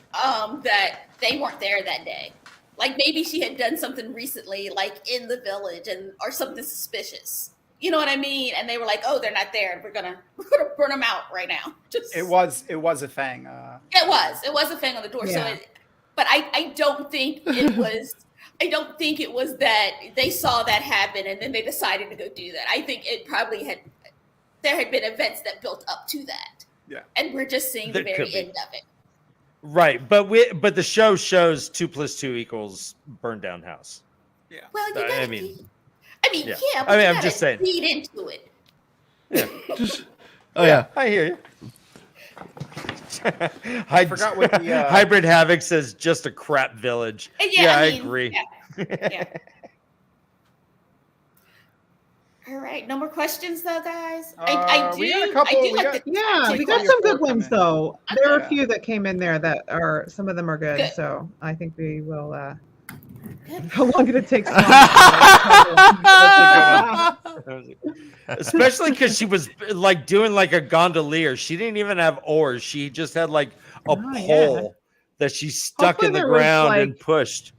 that they weren't there that day. Like maybe she had done something recently, like in the village, or something suspicious. You know what I mean? And they were like, "Oh, they're not there. We're gonna burn them out right now." Just It was a thing. it was a thing on the door. Yeah. So, but I don't think it was. I don't think it was that they saw that happen and then they decided to go do that. I think it probably there had been events that built up to that. Yeah. And we're just seeing the There very could be. end of it. Right, but the show shows 2 + 2 = burned down house. Yeah. Well, you gotta I mean, yeah. yeah. But I mean, you I'm gotta just saying. feed into it. Oh yeah. I hear you. I forgot what the Hybrid Havoc says just a crap village. And Yeah, I mean, agree. Yeah. All right, no more questions though, guys. I do. we got a couple. I do We like got- the Yeah, tactic we got three or some four good ones coming. though. There are a Yeah. few that came in there that are some of them are good. Good. So I think we will. Good. How long did it take? Especially because she was like doing like a gondolier. She didn't even have oars. She just had like a Oh, pole yeah. that she stuck Hopefully in the there was, ground and like- pushed.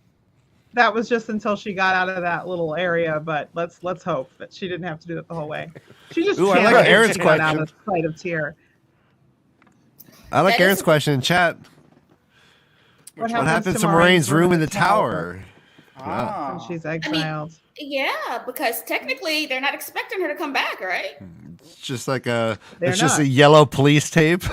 That was just until she got out of that little area, but let's hope that she didn't have to do it the whole way. She just Ooh, I like channeled Aaron's to get out question. of sight of Tyr. I like That Aaron's is- question in chat. What What happens to Moraine's room in the tower? Ah. When she's exiled? Yeah, because technically they're not expecting her to come back, right? It's just like a They're it's just not. a yellow police tape.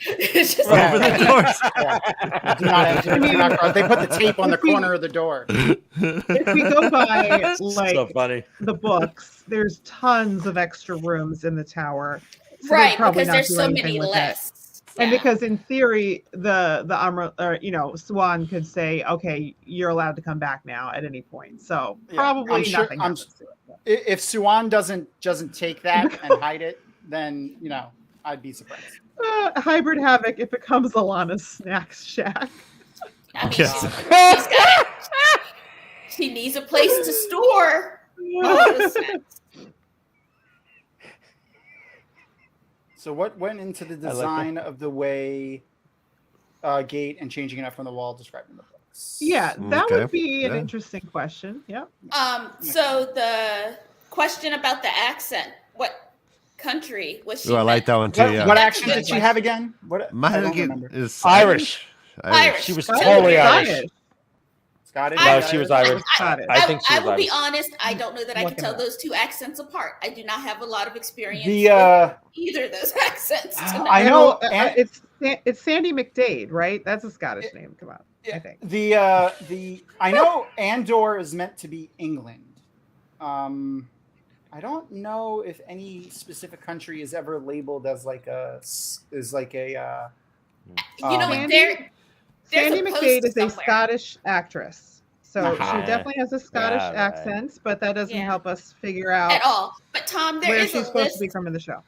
It's just Yeah. Over the doors. Do not enter, do not cross. They put the tape on the If we- corner of the door. If we go by So like funny. the books, there's tons of extra rooms in the tower. So they'd right, probably because not there's do so anything many with it. less. And Yeah. because in theory, the Swan could say, okay, you're allowed to come back now at any point. So Yeah, probably I'm sure- nothing I'm- happens to it. If Suwan doesn't take that and hide it, then I'd be surprised. Hybrid Havoc, it becomes Alana's snack shack. I mean, Yes. she needs a place to store all the snacks. So what went into the design of the way gate and changing it up from the wall described in the books? Yeah, that Okay. would be an Yeah. interesting question. Yeah. So the question about the accent, what country was she? Ooh, I like that one too. What, Yeah. what That's a accent good did she one. have again? What? My I don't again remember. is Irish. Irish. She was Scottish. totally Scottish. Irish. Scottish. No, she was Irish. Scottish. I think she I was will be Irish. honest. I don't know that I can Looking tell it up. those two accents apart. I do not have a lot of experience The with either of those accents. to I know. It's Sandy McDade, right? That's a Scottish name. Come on, I think. The I know Andor is meant to be England. I don't know if any specific country is ever labeled as like a. You know what? Sandy- There's Sandy a post McDade is a somewhere. Scottish actress. So Uh-huh. she definitely has a Scottish Yeah, right. accent, but that doesn't Yeah. help us figure out at all. But Tom, there where is she's a supposed to be list. from in the show.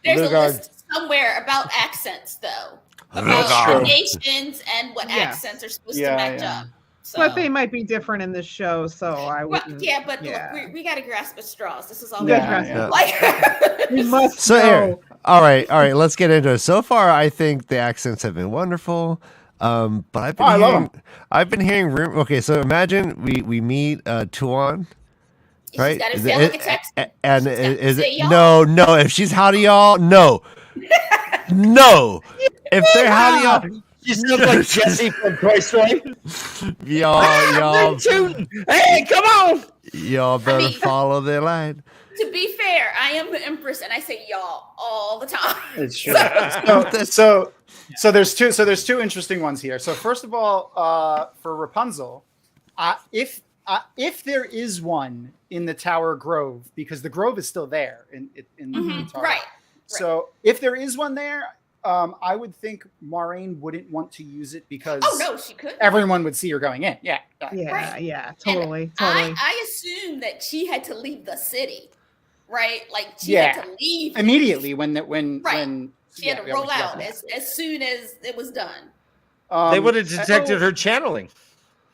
There's a Lugard. list somewhere about accents, though. Lugard. About nations and what Yeah. accents are supposed Yeah, to match yeah. up. So. But they might be different in this show, so I Well, wouldn't. yeah, but yeah. look, we got to grasp at straws. This is all We we gotta got. grasp Yeah. Like, We must So know. Aaron, all right, let's get into it. So far, I think the accents have been wonderful. But I love I've been hearing okay, so imagine we meet Tuan, right? She's got to sound like a Texan. And She's gotta is say it y'all. no, if she's howdy y'all, no. No. If they're howdy y'all, She sounds like Jesse from Toy Story. y'all Tootin'. Hey, come on! y'all better mean- follow their line. To be fair, I am the Empress, and I say y'all all the time. It's true. So there's two interesting ones here. So first of all, for Rapunzel, if there is one in the Tower Grove, because the Grove is still there in the Tower. Right. So if there is one there, I would think Moraine wouldn't want to use it because Oh no, she could. everyone would see her going in. Yeah. Yeah, Right. yeah, And totally. I assume that she had to leave the city, right? Like she Yeah. had to leave Immediately when She had to roll out as soon as it was done. They would have detected her channeling.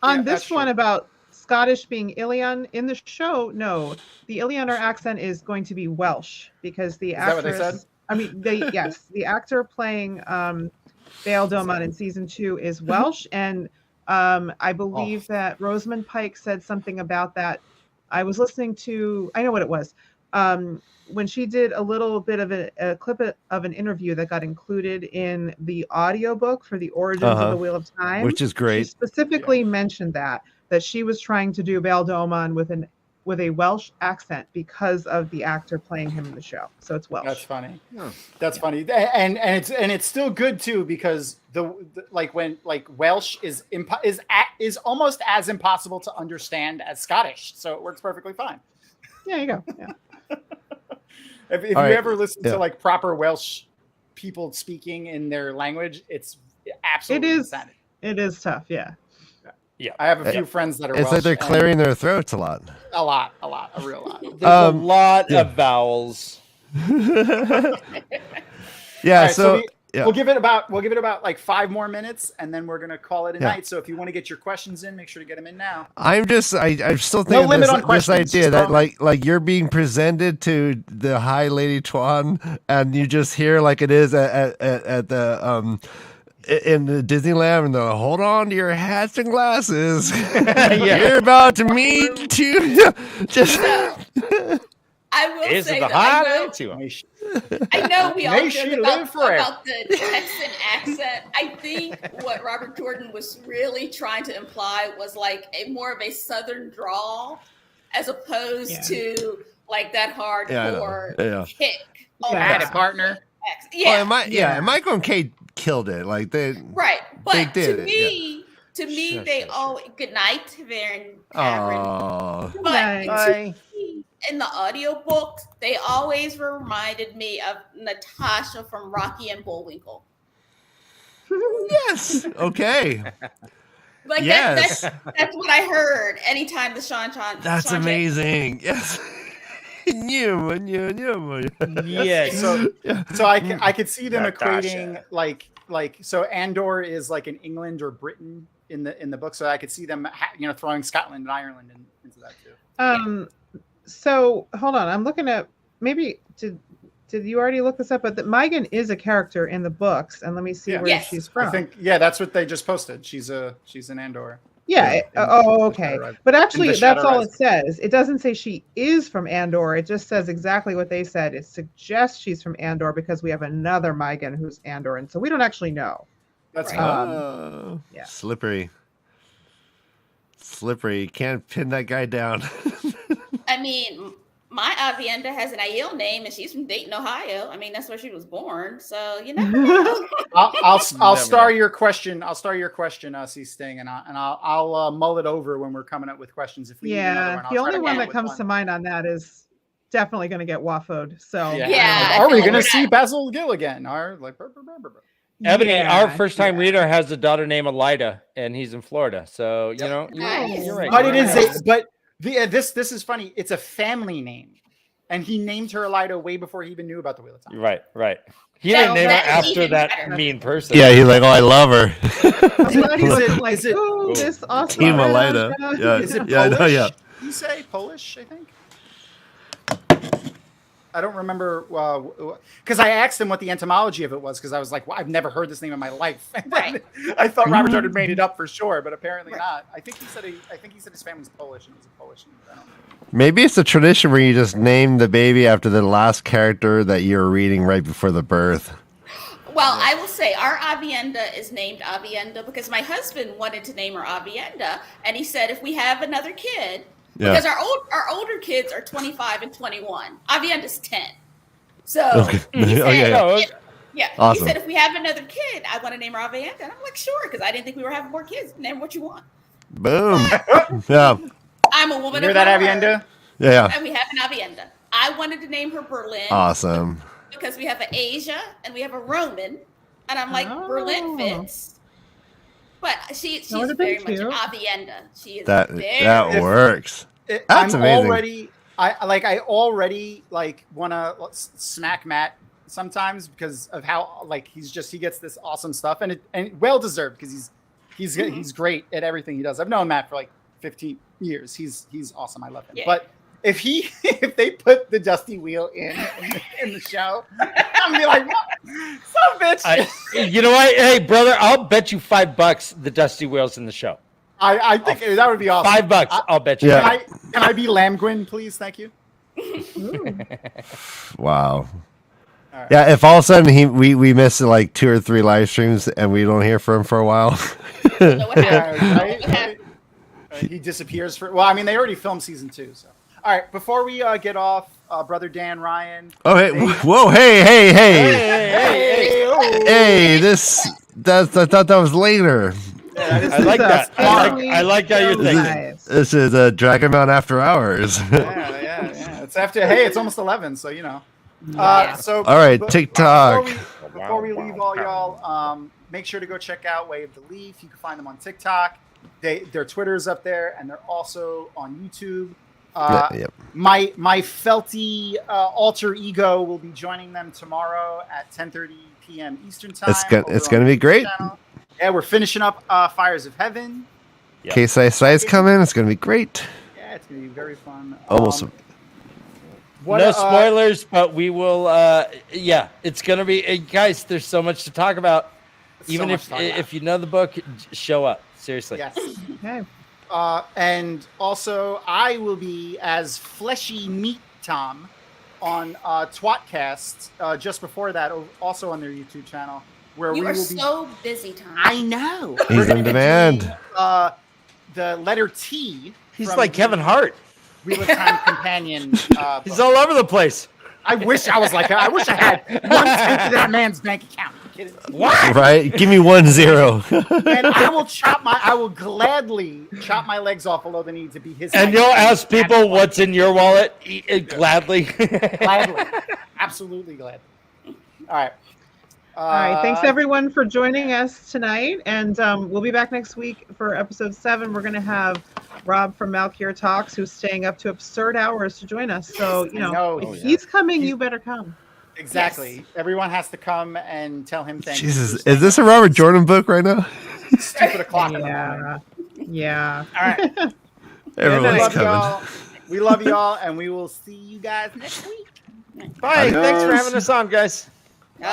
On Yeah, that's this one true. about Scottish being Ilion in the show, no, the Ilioner accent is going to be Welsh because the Is that what they said? actress. I mean, the actor playing Bail Domon in season 2 is Welsh, and I believe that Rosamund Pike said something about that. I was listening to, I know what it was. When she did a little bit of a clip of an interview that got included in the audiobook for the Origins of the Wheel of Time, which is great. She specifically mentioned that she was trying to do Bail Domon with a Welsh accent because of the actor playing him in the show. So it's Welsh. That's funny. That's funny, and it's still good too because the Welsh is almost as impossible to understand as Scottish, so it works perfectly fine. Yeah, you go. Yeah. If you ever listen to like proper Welsh people speaking in their language, it's absolutely insanity. It is tough. Yeah. Yeah, I have a few friends that are. It's Welsh, like they're clearing their throats a lot. A real lot. There's a lot of vowels. Yeah, right, so we'll give it about like 5 more minutes, and then we're gonna call it a night. So if you want to get your questions in, make sure to get them in now. I'm still thinking this idea that like you're being presented to the High Lady Tuan, and you just hear like it is at the in the Disneyland, and the hold on to your hats and glasses. You're about to meet to just. I will say that I know we all joke about the Texan accent. I think what Robert Jordan was really trying to imply was like more of a Southern drawl, as opposed to like that hardcore kick. Had it, partner. Yeah, and Michael and Kate killed it. Like they but they did to me, they all good night, Varen. Oh, but in the audiobooks, they always reminded me of Natasha from Rocky and Bullwinkle. Yes. Okay. Like that's what I heard anytime the Sean. That's amazing. Yes. Yes. So I could see them equating like so Andor is like in England or Britain in the book, so I could see them throwing Scotland and Ireland into that too. So hold on, I'm looking at maybe did you already look this up? But Megan is a character in the books, and let me see where she's from. I think that's what they just posted. She's in Andor. Yeah. Okay. But actually, that's all it says. It doesn't say she is from Andor. It just says exactly what they said. It suggests she's from Andor because we have another Megan who's Andor, and so we don't actually know. That's Slippery. Can't pin that guy down. I mean, my Avienda has an Aiel name, and she's from Dayton, Ohio. I mean, that's where she was born. So you never know. I'll star your question. I'll star your question, C Sting, and I'll mull it over when we're coming up with questions. If we need another one, the only one that comes to mind on that is definitely going to get waffled. So are we going to see Basil Gill again? Ebony, our first-time reader has a daughter named Elida, and he's in Florida. So you're right. But it is, but this is funny. It's a family name, and he named her Elida way before he even knew about the Wheel of Time. Right. He didn't name her after that mean person. Yeah, he's like, oh, I love her. Is it this awesome Team Elida? Yeah, is it Polish? Yeah, yeah. You say Polish? I think. I don't remember because I asked him what the etymology of it was because I was like, well, I've never heard this name in my life. Right. I thought Robert Jordan made it up for sure, but apparently not. I think he said his family's Polish and he's a Polish. Maybe it's a tradition where you just name the baby after the last character that you're reading right before the birth. Well, I will say our Avienda is named Avienda because my husband wanted to name her Avienda, and he said if we have another kid. Because our older kids are 25 and 21. Avienda's 10. So he said, awesome. He said if we have another kid, I want to name her Avienda. And I'm like, sure, because I didn't think we were having more kids. Name what you want. Boom. Yeah. I'm a woman of that Avienda? Yeah. And we have an Avienda. I wanted to name her Berlin. Awesome. Because we have an Asia and we have a Roman. And I'm like, Berlin fits. But she's very much an Avienda. She is that works. That's amazing. I already want to smack Matt sometimes because of how he gets this awesome stuff and well deserved because he's great at everything he does. I've known Matt for 15 years. He's awesome. I love him. Yeah. But if they put the Dusty Wheel in the show, I'm gonna be like, what? Son of a bitch. You know what? Hey, brother, I'll bet you $5 the Dusty Wheel's in the show. I think that would be awesome. $5, I'll bet you. Yeah. Can I be Lambgwin, please? Thank you. Wow. Right. Yeah, if all of a sudden we miss like 2 or 3 live streams and we don't hear from him for a while. Right? He disappears for. Well, I mean, they already filmed season 2. So, all right. Before we get off, brother Dan, Ryan. Oh, hey, whoa, hey! This I thought that was later. Yeah, I like that. I like how you're thinking. This is Dragon Mount After Hours. Yeah. It's after. Hey, it's almost 11, so you know. So all right, TikTok. Before we leave all y'all, make sure to go check out Wave the Leaf. You can find them on TikTok. Their Twitter's up there, and they're also on YouTube. Yep. My felty alter ego will be joining them tomorrow at 10:30 p.m. Eastern time. It's gonna be great. Yeah, we're finishing up Fires of Heaven. Yep. Case Size come in. It's gonna be great. Yeah, it's gonna be very fun. Almost. No spoilers, but we will. Yeah, it's gonna be. Guys, there's so much to talk about. Even if you know the book, show up. Seriously. Yes. Okay. And also, I will be as Fleshy Meat Tom on Twatcast just before that, also on their YouTube channel. Where You we are will so busy, Tom. I know. He's in demand. The letter T. He's like Kevin Hart. Wheel of Time Companion. He's all over the place. I wish I was like. I wish I had 1/10 of that man's bank account. I'm kidding. What? Right? Give me 1 0. And I will gladly chop my legs off below the knee to be his. And you'll ask people what's in your wallet gladly. Gladly, absolutely gladly. All right. All right. Thanks everyone for joining us tonight, and we'll be back next week for episode 7. We're going to have Rob from Malkier Talks, who's staying up to absurd hours to join us. So if he's coming, you better come. Exactly. Yes. Everyone has to come and tell him thank Jesus, is this a Robert Jordan book right now? Stupid o'clock. Yeah. All right. Everyone's coming. We love y'all, and we will see you guys next week. Bye. Thanks for having us on, guys.